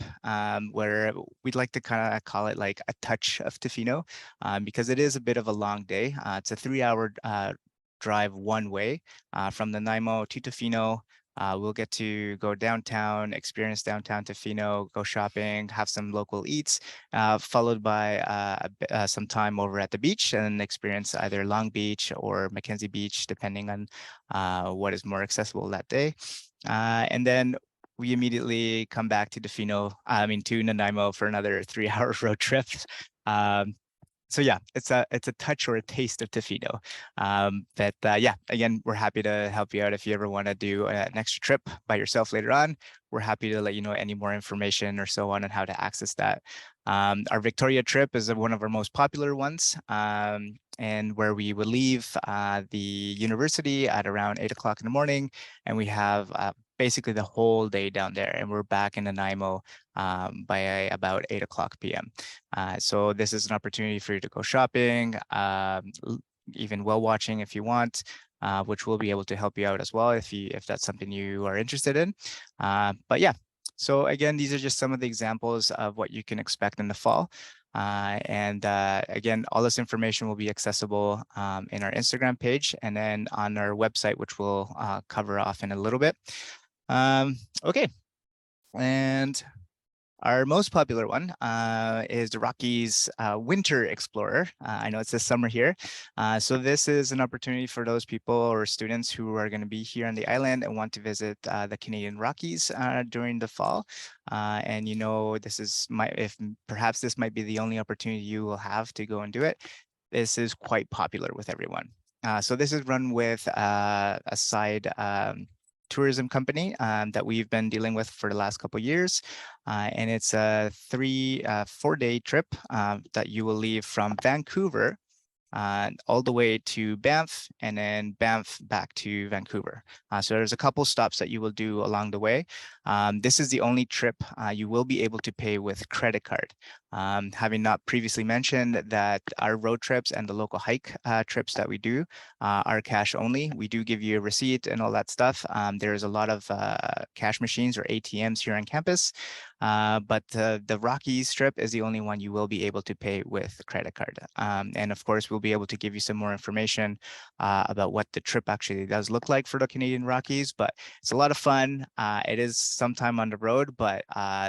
E: where we'd like to kind of call it like a touch of Tofino, because it is a bit of a long day. It's a 3-hour drive one way from Nanaimo to Tofino. We'll get to go downtown, experience downtown Tofino, go shopping, have some local eats, followed by some time over at the beach and experience either Long Beach or Mackenzie Beach, depending on what is more accessible that day. And then we immediately come back to to Nanaimo for another 3-hour road trip. So yeah, it's a touch or a taste of Tofino. Yeah, again, we're happy to help you out if you ever want to do an extra trip by yourself later on. We're happy to let you know any more information or so on how to access that. Our Victoria trip is one of our most popular ones, and where we would leave the university at around 8 o'clock in the morning, and we have basically the whole day down there, and we're back in Nanaimo by about 8 o'clock p.m. So this is an opportunity for you to go shopping, even whale watching if you want, which we'll be able to help you out as well if that's something you are interested in. But yeah, so again, these are just some of the examples of what you can expect in the fall. Again, all this information will be accessible in our Instagram page and then on our website, which we'll cover off in a little bit. Okay, and our most popular one is the Rockies Winter Explorer. I know it says summer here. So this is an opportunity for those people or students who are going to be here on the island and want to visit the Canadian Rockies during the fall. And perhaps this might be the only opportunity you will have to go and do it. This is quite popular with everyone. So this is run with a side tourism company that we've been dealing with for the last couple of years. And it's a 4-day trip that you will leave from Vancouver all the way to Banff and then Banff back to Vancouver. So there's a couple stops that you will do along the way. This is the only trip you will be able to pay with credit card. Having not previously mentioned that our road trips and the local hike trips that we do are cash only. We do give you a receipt and all that stuff. There's a lot of cash machines or ATMs here on campus. But the Rockies trip is the only one you will be able to pay with credit card. And of course, we'll be able to give you some more information about what the trip actually does look like for the Canadian Rockies, but it's a lot of fun. It is sometime on the road, but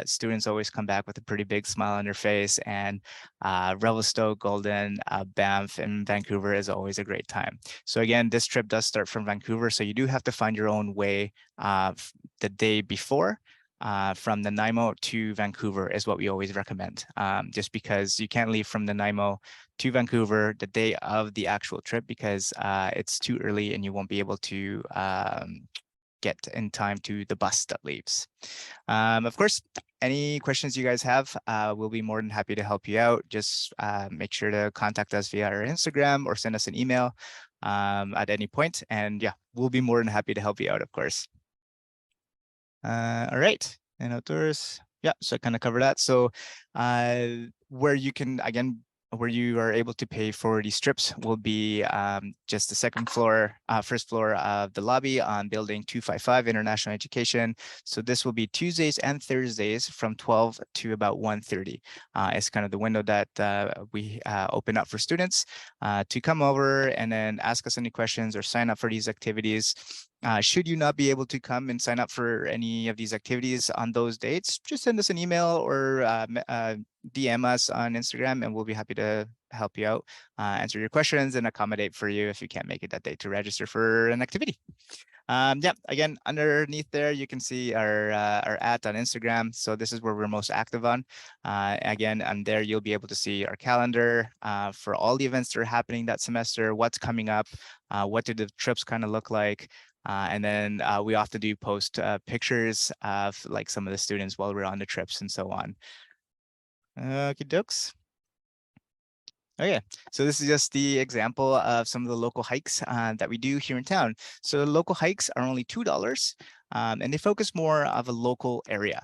E: students always come back with a pretty big smile on their face, and Revelstoke, Golden, Banff, and Vancouver is always a great time. So again, this trip does start from Vancouver, so you do have to find your own way the day before. From Nanaimo to Vancouver is what we always recommend, just because you can't leave from Nanaimo to Vancouver the day of the actual trip because it's too early and you won't be able to get in time to the bus that leaves. Of course, any questions you guys have, we'll be more than happy to help you out. Just make sure to contact us via our Instagram or send us an email at any point. And yeah, we'll be more than happy to help you out, of course. All right, and outdoors. Yeah, so I kind of cover that. So where you can, again, where you are able to pay for these trips will be just the first floor of the lobby on building 255 International Education. So this will be Tuesdays and Thursdays from 12 to about 1:30. It's kind of the window that we open up for students to come over and then ask us any questions or sign up for these activities. should you not be able to come and sign up for any of these activities on those dates, just send us an email or DM us on Instagram, and we'll be happy to help you out, answer your questions, and accommodate for you if you can't make it that day to register for an activity. Yeah, again, underneath there, you can see our @ on Instagram. So this is where we're most active on. Again, and there you'll be able to see our calendar for all the events that are happening that semester, what's coming up, what do the trips kind of look like. And then we often do post pictures of like some of the students while we're on the trips and so on. Okie dokes. Okay, so this is just the example of some of the local hikes that we do here in town. So the local hikes are only $2, and they focus more of a local area.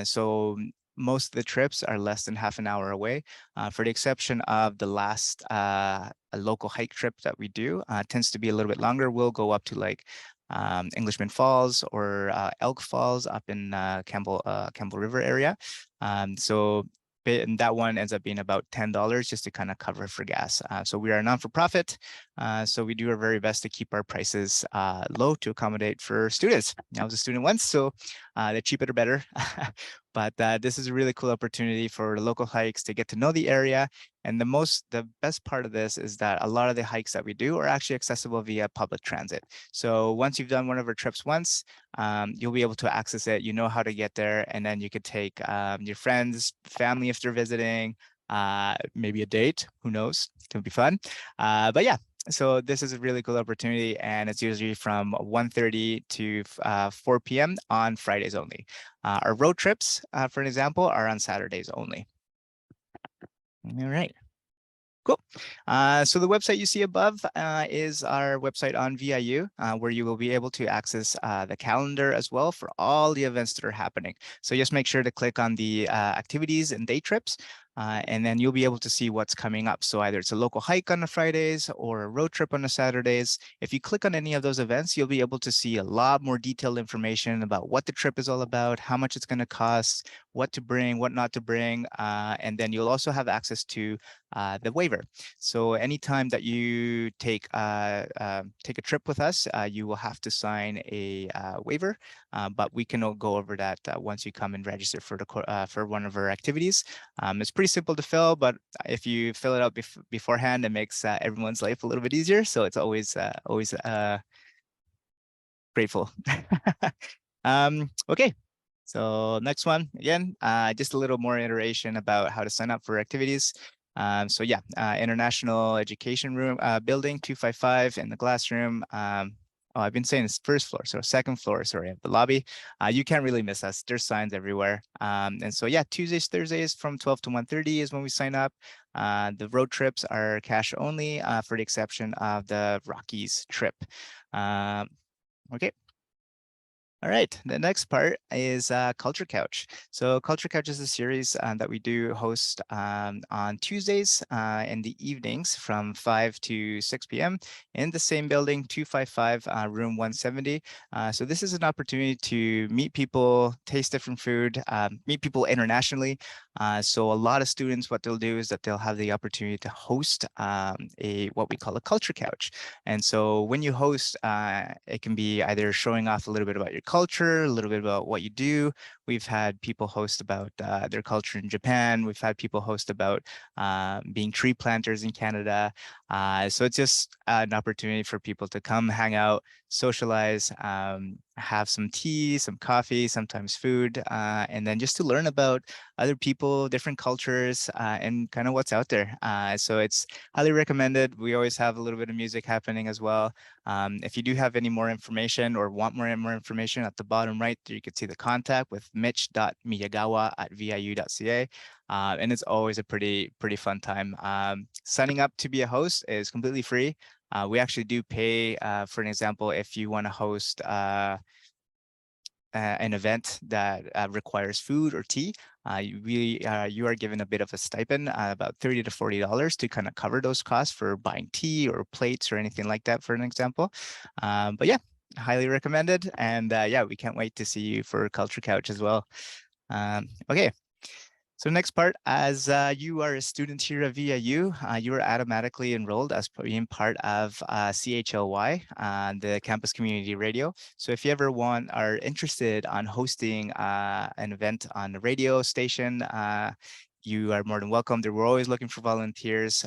E: So most of the trips are less than half an hour away, for the exception of the last a local hike trip that we do. Tends to be a little bit longer. We'll go up to like Englishman Falls or Elk Falls up in Campbell River area. And that one ends up being about $10 just to kind of cover for gas. So we are a non-for-profit, so we do our very best to keep our prices low to accommodate for students. I was a student once, so the cheaper the better. But this is a really cool opportunity for local hikes to get to know the area. And the best part of this is that a lot of the hikes that we do are actually accessible via public transit. So once you've done one of our trips once, you'll be able to access it. You know how to get there, and then you could take your friends, family if they're visiting, maybe a date. Who knows? It can be fun. But yeah. So this is a really cool opportunity, and it's usually from 1:30 to 4 p.m. on Fridays only. Our road trips, for an example, are on Saturdays only. All right. Cool. So the website you see above is our website on VIU, where you will be able to access the calendar as well for all the events that are happening. So just make sure to click on the activities and day trips, and then you'll be able to see what's coming up. So either it's a local hike on the Fridays or a road trip on the Saturdays. If you click on any of those events, you'll be able to see a lot more detailed information about what the trip is all about, how much it's going to cost, what to bring, what not to bring, and then you'll also have access to the waiver. So anytime that you take a trip with us, you will have to sign a waiver, but we can go over that once you come and register for one of our activities. It's pretty simple to fill, but if you fill it out beforehand, it makes everyone's life a little bit easier. So it's always grateful. Okay. So next one, again, just a little more iteration about how to sign up for activities. So yeah, International Education Room building 255 in the glass room. Oh, I've been saying it's first floor, so second floor, sorry, the lobby. You can't really miss us. There's signs everywhere. And so yeah, Tuesdays, Thursdays from 12 to 1:30 is when we sign up. The road trips are cash only, for the exception of the Rockies trip. Okay. All right, the next part is Culture Couch. So Culture Couch is a series that we do host on Tuesdays in the evenings from 5 to 6 p.m. in the same building, 255, room 170. So this is an opportunity to meet people, taste different food, meet people internationally. So a lot of students, what they'll do is that they'll have the opportunity to host what we call a Culture Couch. And so when you host, it can be either showing off a little bit about your culture, a little bit about what you do. We've had people host about their culture in Japan. We've had people host about being tree planters in Canada. So it's just an opportunity for people to come hang out, socialize, have some tea, some coffee, sometimes food, and then just to learn about other people, different cultures, and kind of what's out there. So it's highly recommended. We always have a little bit of music happening as well. If you do have any more information or want more information, at the bottom right, there you can see the contact with mitch.miyagawa@viu.ca. And it's always a pretty fun time. Signing up to be a host is completely free. We actually do pay, for an example, if you want to host an event that requires food or tea, you are given a bit of a stipend, about $30 to $40 to kind of cover those costs for buying tea or plates or anything like that, for an example. But yeah, highly recommended. And yeah, we can't wait to see you for Culture Couch as well. Okay. So next part, as you are a student here at VIU, you are automatically enrolled as being part of CHLY, the Campus Community Radio. So if you ever are interested on hosting an event on the radio station, you are more than welcome. We're always looking for volunteers.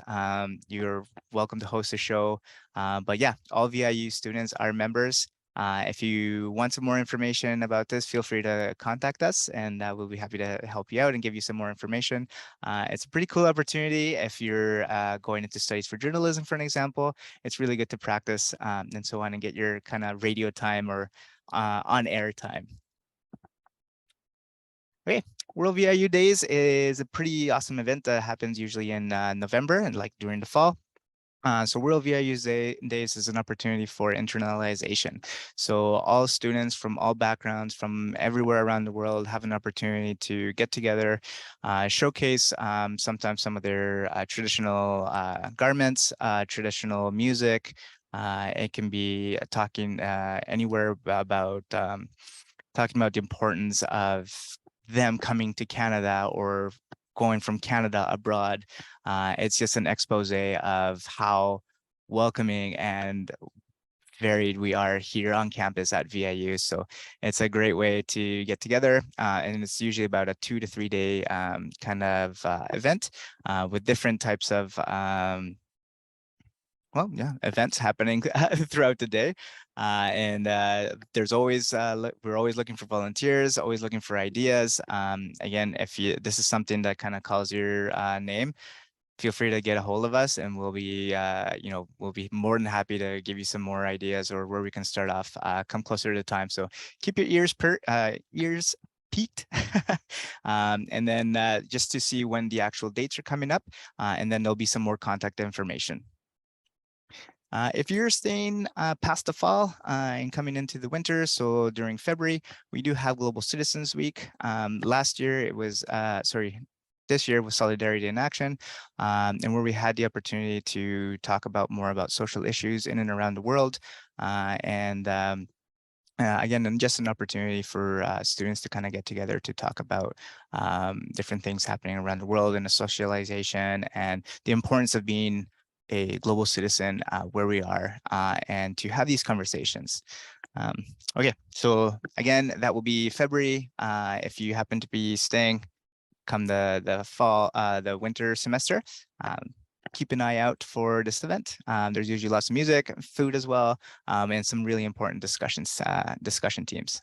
E: You're welcome to host a show. But yeah, all VIU students are members. If you want some more information about this, feel free to contact us and we'll be happy to help you out and give you some more information. It's a pretty cool opportunity if you're going into studies for journalism, for an example. It's really good to practice and so on and get your kind of radio time or on-air time. Okay, World VIU Days is a pretty awesome event that happens usually in November and like during the fall. So World VIU Days is an opportunity for internalization. So all students from all backgrounds from everywhere around the world have an opportunity to get together, showcase sometimes some of their traditional garments, traditional music. It can be talking anywhere about talking about the importance of them coming to Canada or going from Canada abroad. It's just an expose of how welcoming and varied we are here on campus at VIU. So it's a great way to get together. And it's usually about a 2 to 3 day kind of event with different types of events happening throughout the day. There's always, we're always looking for volunteers, always looking for ideas. Again, if this is something that kind of calls your name, feel free to get a hold of us and we'll be, we'll be more than happy to give you some more ideas or where we can start off, come closer to the time. So keep your ears peaked and then just to see when the actual dates are coming up and then there'll be some more contact information. If you're staying past the fall and coming into the winter, so during February, we do have Global Citizens Week. Last year, it was, this year was Solidarity in Action, and where we had the opportunity to talk about more about social issues in and around the world. Again, just an opportunity for students to kind of get together to talk about different things happening around the world and the socialization and the importance of being a global citizen where we are and to have these conversations. Okay, so again, that will be February. If you happen to be staying come the fall, the winter semester, keep an eye out for this event. There's usually lots of music, food as well, and some really important discussion teams.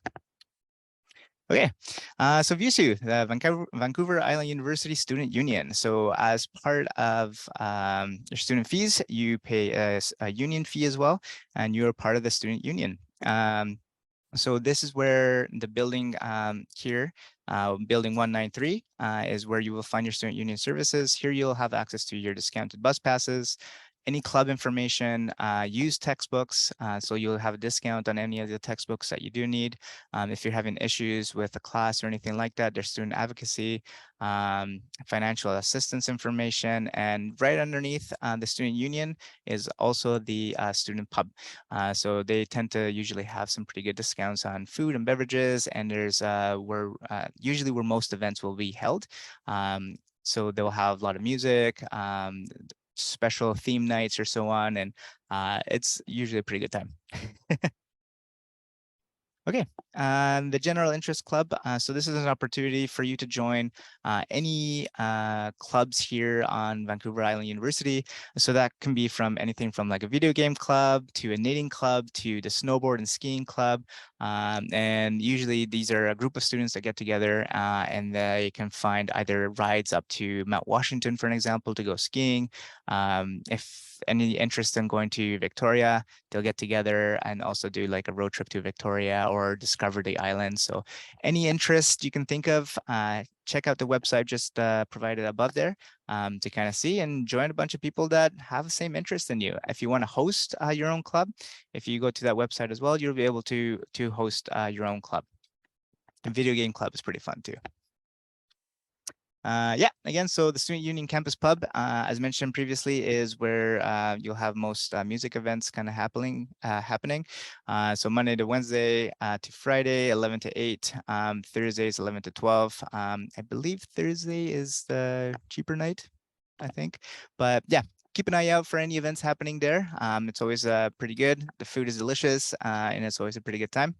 E: Okay, so VUSU, the Vancouver Island University Student Union. So as part of your student fees, you pay a union fee as well, and you're part of the student union. So this is where the building here, building 193 is where you will find your student union services. Here you'll have access to your discounted bus passes, any club information, use textbooks. So you'll have a discount on any of the textbooks that you do need. If you're having issues with a class or anything like that, there's student advocacy, financial assistance information, and right underneath the student union is also the student pub. So they tend to usually have some pretty good discounts on food and beverages, and there's usually where most events will be held. So they'll have a lot of music, special theme nights or so on, and it's usually a pretty good time. Okay, the General Interest Club. So this is an opportunity for you to join any clubs here on Vancouver Island University. So that can be from anything from like a video game club to a knitting club to the snowboard and skiing club. And usually these are a group of students that get together and they can find either rides up to Mount Washington, for an example, to go skiing. If any interest in going to Victoria, they'll get together and also do like a road trip to Victoria or discover the island. So any interest you can think of, check out the website just provided above there to kind of see and join a bunch of people that have the same interest in you. If you want to host your own club, if you go to that website as well, you'll be able to host your own club. The video game club is pretty fun too. Yeah, again, so the Student Union Campus Pub, as mentioned previously, is where you'll have most music events kind of happening. So Monday to Wednesday to Friday, 11 to 8, Thursdays, 11 to 12. I believe Thursday is the cheaper night, I think. But yeah, keep an eye out for any events happening there. It's always pretty good. The food is delicious, and it's always a pretty good time.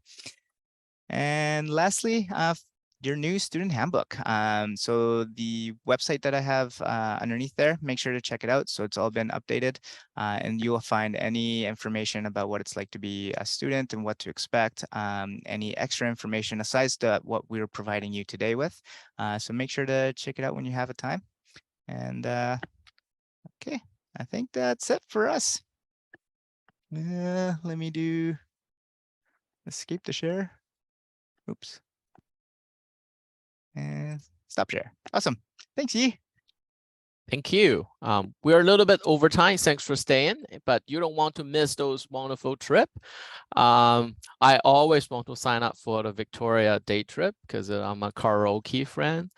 E: And lastly, your new student handbook. So the website that I have underneath there, make sure to check it out. So it's all been updated, and you will find any information about what it's like to be a student and what to expect. Any extra information aside to what we're providing you today with. So make sure to check it out when you have a time. And okay, I think that's it for us. Let me do escape the share. Oops. And stop share. Awesome. Thanks, Yi.
A: Thank you. We're a little bit over time. Thanks for staying, but you don't want to miss those wonderful trip. I always want to sign up for the Victoria day trip because I'm a karaoke friend.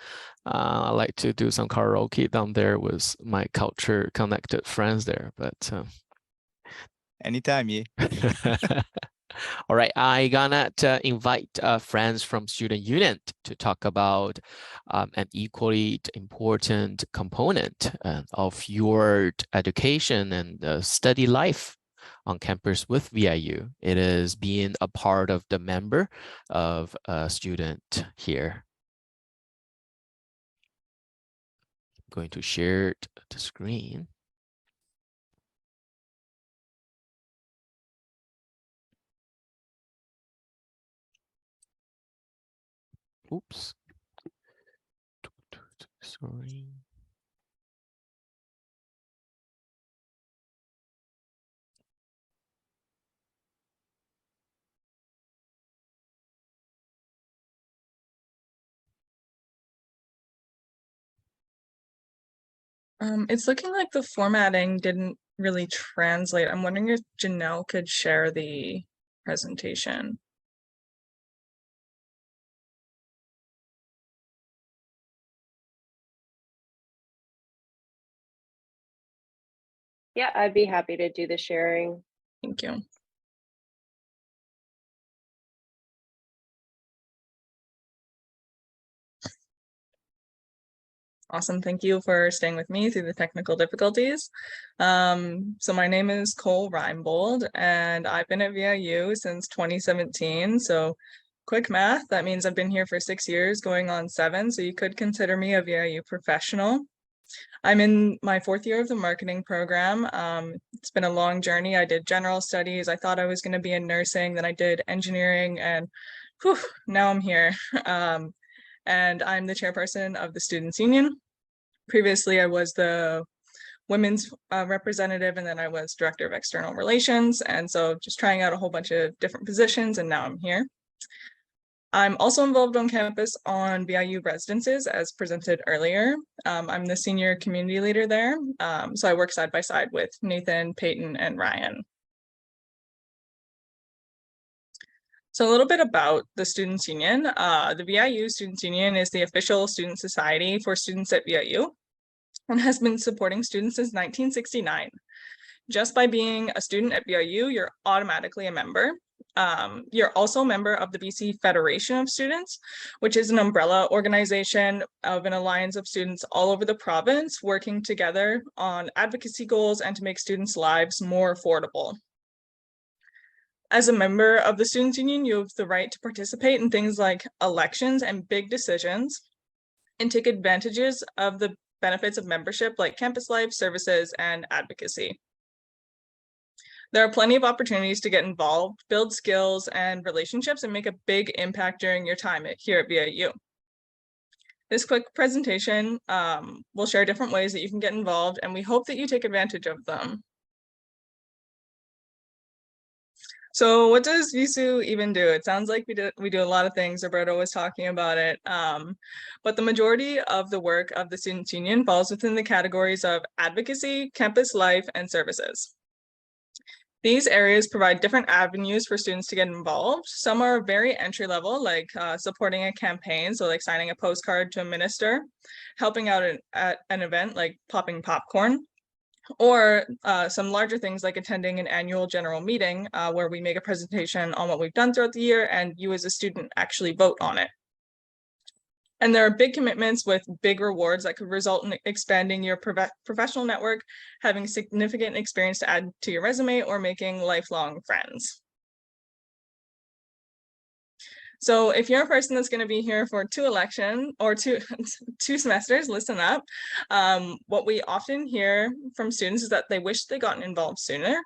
A: I like to do some karaoke down there with my culture connected friends there, but
E: anytime, Yi.
A: All right, I gonna invite friends from Student Union to talk about an equally important component of your education and study life on campus with VIU. It is being a part of the member of a student here. I'm going to share the screen. Oops. Sorry.
F: It's looking like the formatting didn't really translate. I'm wondering if Janelle could share the presentation.
G: Yeah, I'd be happy to do the sharing.
F: Thank you. Awesome. Thank you for staying with me through the technical difficulties. So my name is Cole Reinbold, and I've been at VIU since 2017. So quick math, that means I've been here for 6 years, going on 7. So you could consider me a VIU professional. I'm in my 4th year of the marketing program. It's been a long journey. I did general studies. I thought I was going to be in nursing, then I did engineering, and whew, now I'm here. And I'm the chairperson of the Students Union. Previously, I was the women's representative, and then I was director of external relations. And so just trying out a whole bunch of different positions, and now I'm here. I'm also involved on campus on VIU residences, as presented earlier. I'm the senior community leader there. So I work side by side with Nathan, Peyton, and Ryan. So a little bit about the Students Union. The VIU Students Union is the official student society for students at VIU and has been supporting students since 1969. Just by being a student at VIU, you're automatically a member. You're also a member of the BC Federation of Students, which is an umbrella organization of an alliance of students all over the province working together on advocacy goals and to make students' lives more affordable. As a member of the Students Union, you have the right to participate in things like elections and big decisions and take advantages of the benefits of membership like campus life, services, and advocacy. There are plenty of opportunities to get involved, build skills and relationships, and make a big impact during your time here at VIU. This quick presentation will share different ways that you can get involved, and we hope that you take advantage of them. So what does VISU even do? It sounds like we do a lot of things. Roberto was talking about it, but the majority of the work of the Students Union falls within the categories of advocacy, campus life, and services. These areas provide different avenues for students to get involved. Some are very entry level, like supporting a campaign, so like signing a postcard to a minister, helping out at an event like popping popcorn, or some larger things like attending an annual general meeting where we make a presentation on what we've done throughout the year and you as a student actually vote on it. And there are big commitments with big rewards that could result in expanding your professional network, having significant experience to add to your resume, or making lifelong friends. So if you're a person that's going to be here for two semesters, listen up. What we often hear from students is that they wish they gotten involved sooner.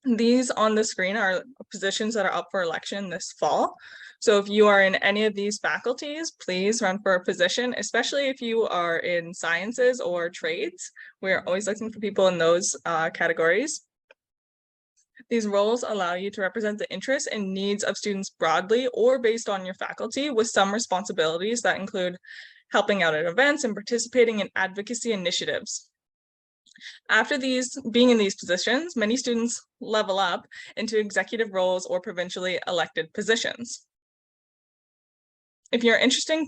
F: These on the screen are positions that are up for election this fall. So if you are in any of these faculties, please run for a position, especially if you are in sciences or trades. We're always looking for people in those categories. These roles allow you to represent the interests and needs of students broadly or based on your faculty, with some responsibilities that include helping out at events and participating in advocacy initiatives. After being in these positions, many students level up into executive roles or provincially elected positions. If you're interested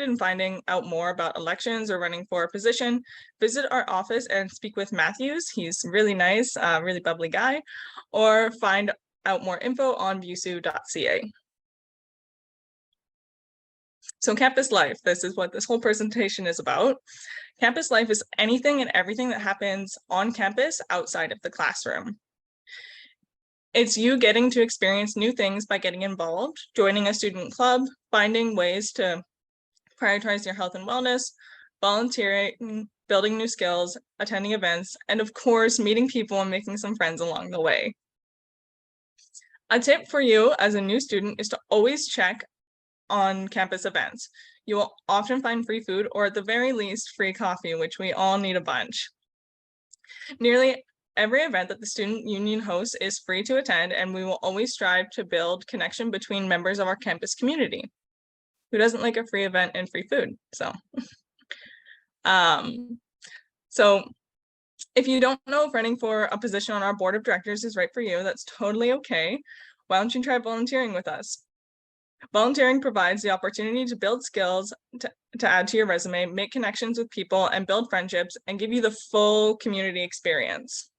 F: in finding out more about elections or running for a position, visit our office and speak with Matthews. He's really nice, really bubbly guy, or find out more info on vusu.ca. So campus life, this is what this whole presentation is about. Campus life is anything and everything that happens on campus outside of the classroom. It's you getting to experience new things by getting involved, joining a student club, finding ways to prioritize your health and wellness, volunteering, building new skills, attending events, and of course, meeting people and making some friends along the way. A tip for you as a new student is to always check on campus events. You will often find free food, or at the very least, free coffee, which we all need a bunch. Nearly every event that the student union hosts is free to attend, and we will always strive to build connection between members of our campus community. Who doesn't like a free event and free food? So, so if you don't know if running for a position on our board of directors is right for you, that's totally okay. Why don't you try volunteering with us? Volunteering provides the opportunity to build skills, to add to your resume, make connections with people, and build friendships, and give you the full community experience.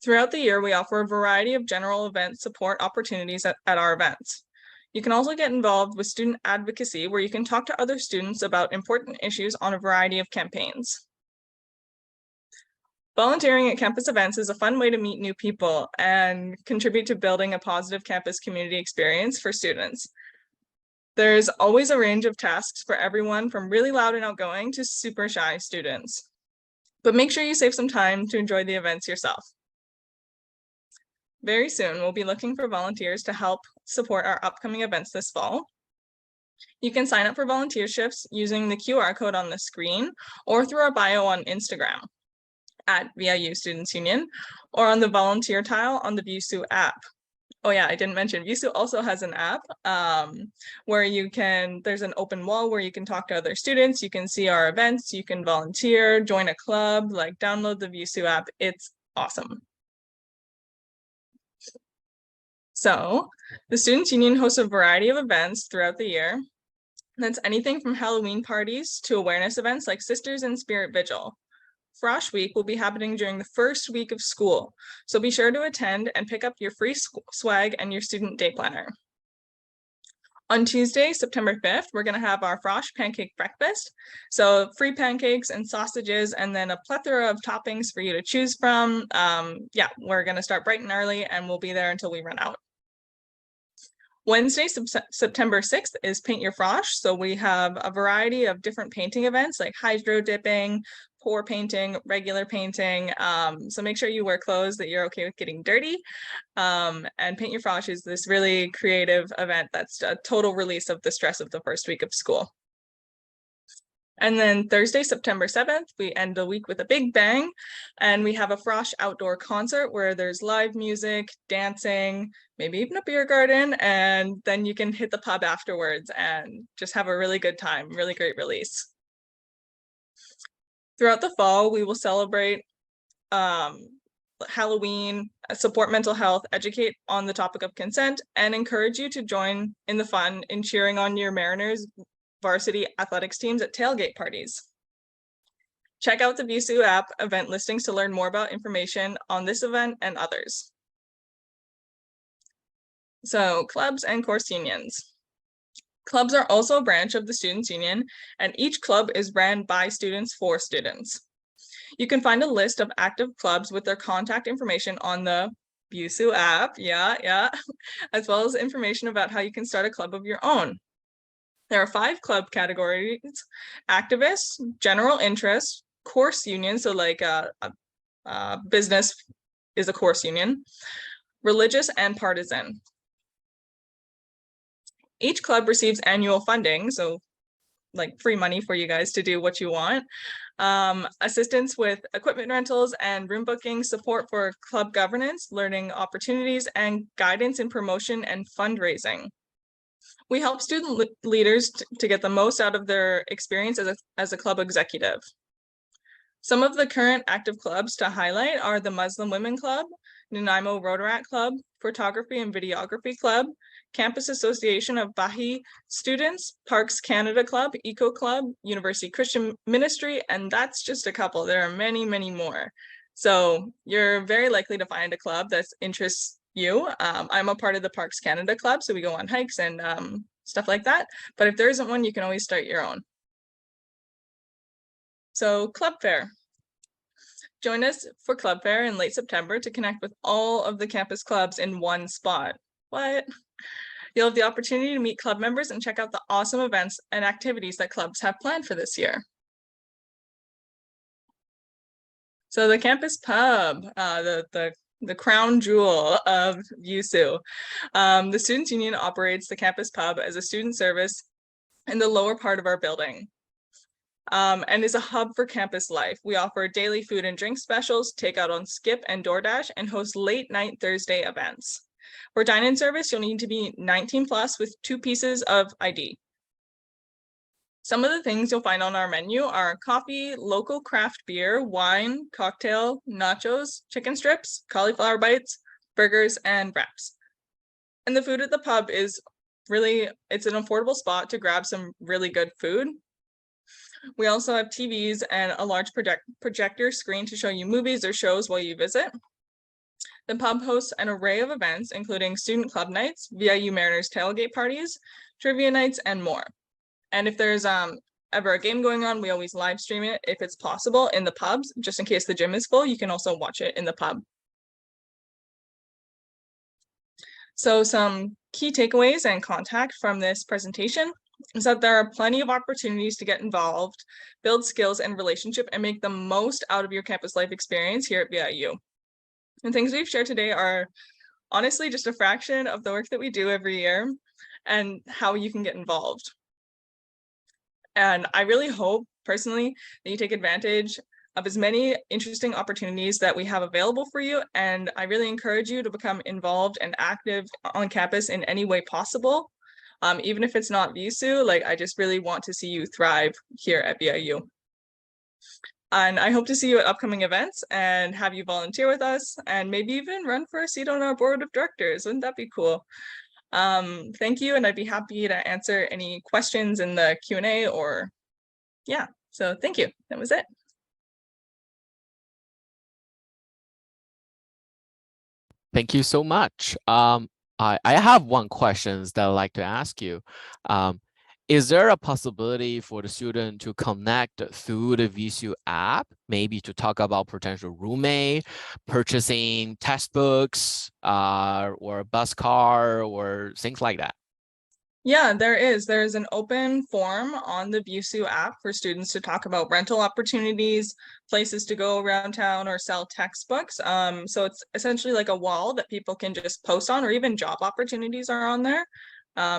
F: Throughout the year, we offer a variety of general event support opportunities at our events. You can also get involved with student advocacy, where you can talk to other students about important issues on a variety of campaigns. Volunteering at campus events is a fun way to meet new people and contribute to building a positive campus community experience for students. There's always a range of tasks for everyone, from really loud and outgoing to super shy students. But make sure you save some time to enjoy the events yourself. Very soon, we'll be looking for volunteers to help support our upcoming events this fall. You can sign up for volunteerships using the QR code on the screen or through our bio on Instagram at VIU Students Union, or on the volunteer tile on the VSU app. Oh yeah, I didn't mention, VSU also has an app where there's an open wall where you can talk to other students, you can see our events, you can volunteer, join a club, like download the VSU app. It's awesome. So the Students Union hosts a variety of events throughout the year. That's anything from Halloween parties to awareness events like Sisters in Spirit Vigil. Frosh Week will be happening during the first week of school, so be sure to attend and pick up your free swag and your student day planner. On Tuesday, September 5th, we're going to have our Frosh Pancake Breakfast. So free pancakes and sausages, and then a plethora of toppings for you to choose from. Yeah, we're going to start bright and early, and we'll be there until we run out. Wednesday, September 6th is Paint Your Frosh. So we have a variety of different painting events like hydro dipping, pour painting, regular painting. So make sure you wear clothes that you're okay with getting dirty. And Paint Your Frosh is this really creative event that's a total release of the stress of the first week of school. And then Thursday, September 7th, we end the week with a big bang, and we have a Frosh outdoor concert where there's live music, dancing, maybe even a beer garden, and then you can hit the pub afterwards and just have a really good time, really great release. Throughout the fall, we will celebrate Halloween, support mental health, educate on the topic of consent, and encourage you to join in the fun in cheering on your Mariners varsity athletics teams at tailgate parties. Check out the VSU app event listings to learn more about information on this event and others. So clubs and course unions. Clubs are also a branch of the Students' Union, and each club is ran by students for students. You can find a list of active clubs with their contact information on the VSU app, as well as information about how you can start a club of your own. There are 5 club categories: activists, general interest, course union, so like business is a course union, religious, and partisan. Each club receives annual funding, so like free money for you guys to do what you want, assistance with equipment rentals and room booking, support for club governance, learning opportunities, and guidance in promotion and fundraising. We help student leaders to get the most out of their experience as a club executive. Some of the current active clubs to highlight are the Muslim Women Club, Nanaimo Rotaract Club, Photography and Videography Club, Campus Association of Baha'i Students, Parks Canada Club, Eco Club, University Christian Ministry, and that's just a couple. There are many, many more. So you're very likely to find a club that interests you. I'm a part of the Parks Canada Club, so we go on hikes and stuff like that. But if there isn't one, you can always start your own. So Club Fair. Join us for Club Fair in late September to connect with all of the campus clubs in one spot. What? You'll have the opportunity to meet club members and check out the awesome events and activities that clubs have planned for this year. So the campus pub, the crown jewel of VSU. The Students' Union operates the campus pub as a student service in the lower part of our building. And is a hub for campus life. We offer daily food and drink specials, takeout on Skip and DoorDash, and host late night Thursday events. For dine-in service, you'll need to be 19 plus with 2 pieces of ID. Some of the things you'll find on our menu are coffee, local craft beer, wine, cocktail, nachos, chicken strips, cauliflower bites, burgers, and wraps. And the food at the pub is really, it's an affordable spot to grab some really good food. We also have TVs and a large projector screen to show you movies or shows while you visit. The pub hosts an array of events, including student club nights, VIU Mariners tailgate parties, trivia nights, and more. And if there's ever a game going on, we always live stream it if it's possible in the pubs. Just in case the gym is full, you can also watch it in the pub. So some key takeaways and contact from this presentation is that there are plenty of opportunities to get involved, build skills and relationship, and make the most out of your campus life experience here at VIU. And things we've shared today are honestly just a fraction of the work that we do every year and how you can get involved. And I really hope personally that you take advantage of as many interesting opportunities that we have available for you. And I really encourage you to become involved and active on campus in any way possible. Even if it's not VSU, like I just really want to see you thrive here at VIU. And I hope to see you at upcoming events and have you volunteer with us and maybe even run for a seat on our board of directors. Wouldn't that be cool? Thank you, and I'd be happy to answer any questions in the Q&A or yeah, so thank you. That was it.
A: Thank you so much. I have one question that I'd like to ask you. Is there a possibility for the student to connect through the VSU app, maybe to talk about potential roommate, purchasing textbooks, or a bus car, or things like that?
F: Yeah, there is. There's an open form on the VSU app for students to talk about rental opportunities, places to go around town, or sell textbooks. So it's essentially like a wall that people can just post on, or even job opportunities are on there.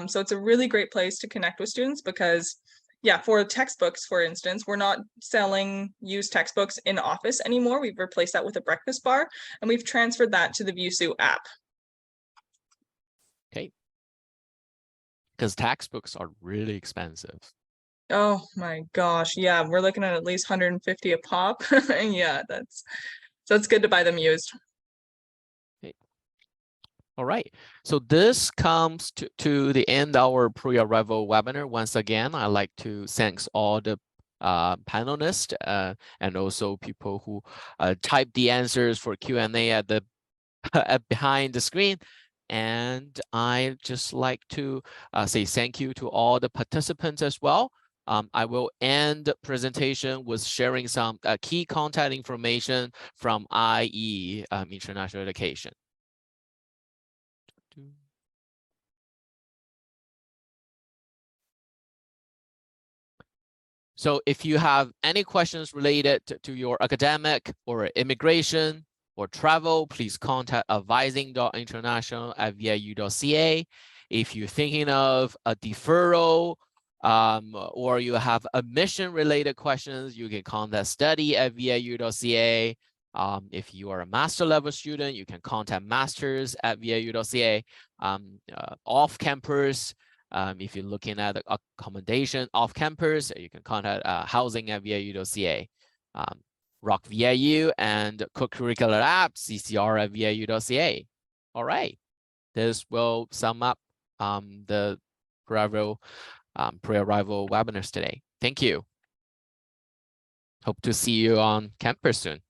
F: So it's a really great place to connect with students because, yeah, for textbooks, for instance, we're not selling used textbooks in office anymore. We've replaced that with a breakfast bar, and we've transferred that to the VSU app.
A: Okay. Because textbooks are really expensive.
F: Oh my gosh, yeah, we're looking at least 150 a pop. Yeah, that's good to buy them used.
A: All right, so this comes to the end of our pre-arrival webinar. Once again, I'd like to thank all the panelists and also people who typed the answers for Q&A at the behind the screen. And I just like to say thank you to all the participants as well. I will end the presentation with sharing some key contact information from IE International Education. So if you have any questions related to your academic or immigration or travel, please contact advising.international@viu.ca. If you're thinking of a deferral or you have admission related questions, you can contact study@viu.ca. If you are a master level student, you can contact masters@viu.ca. Off campus, if you're looking at accommodation off campus, you can contact housing@viu.ca. Rock VIU and co-curricular app, ccr@viu.ca. All right, this will sum up the pre-arrival webinars today. Thank you. Hope to see you on campus soon.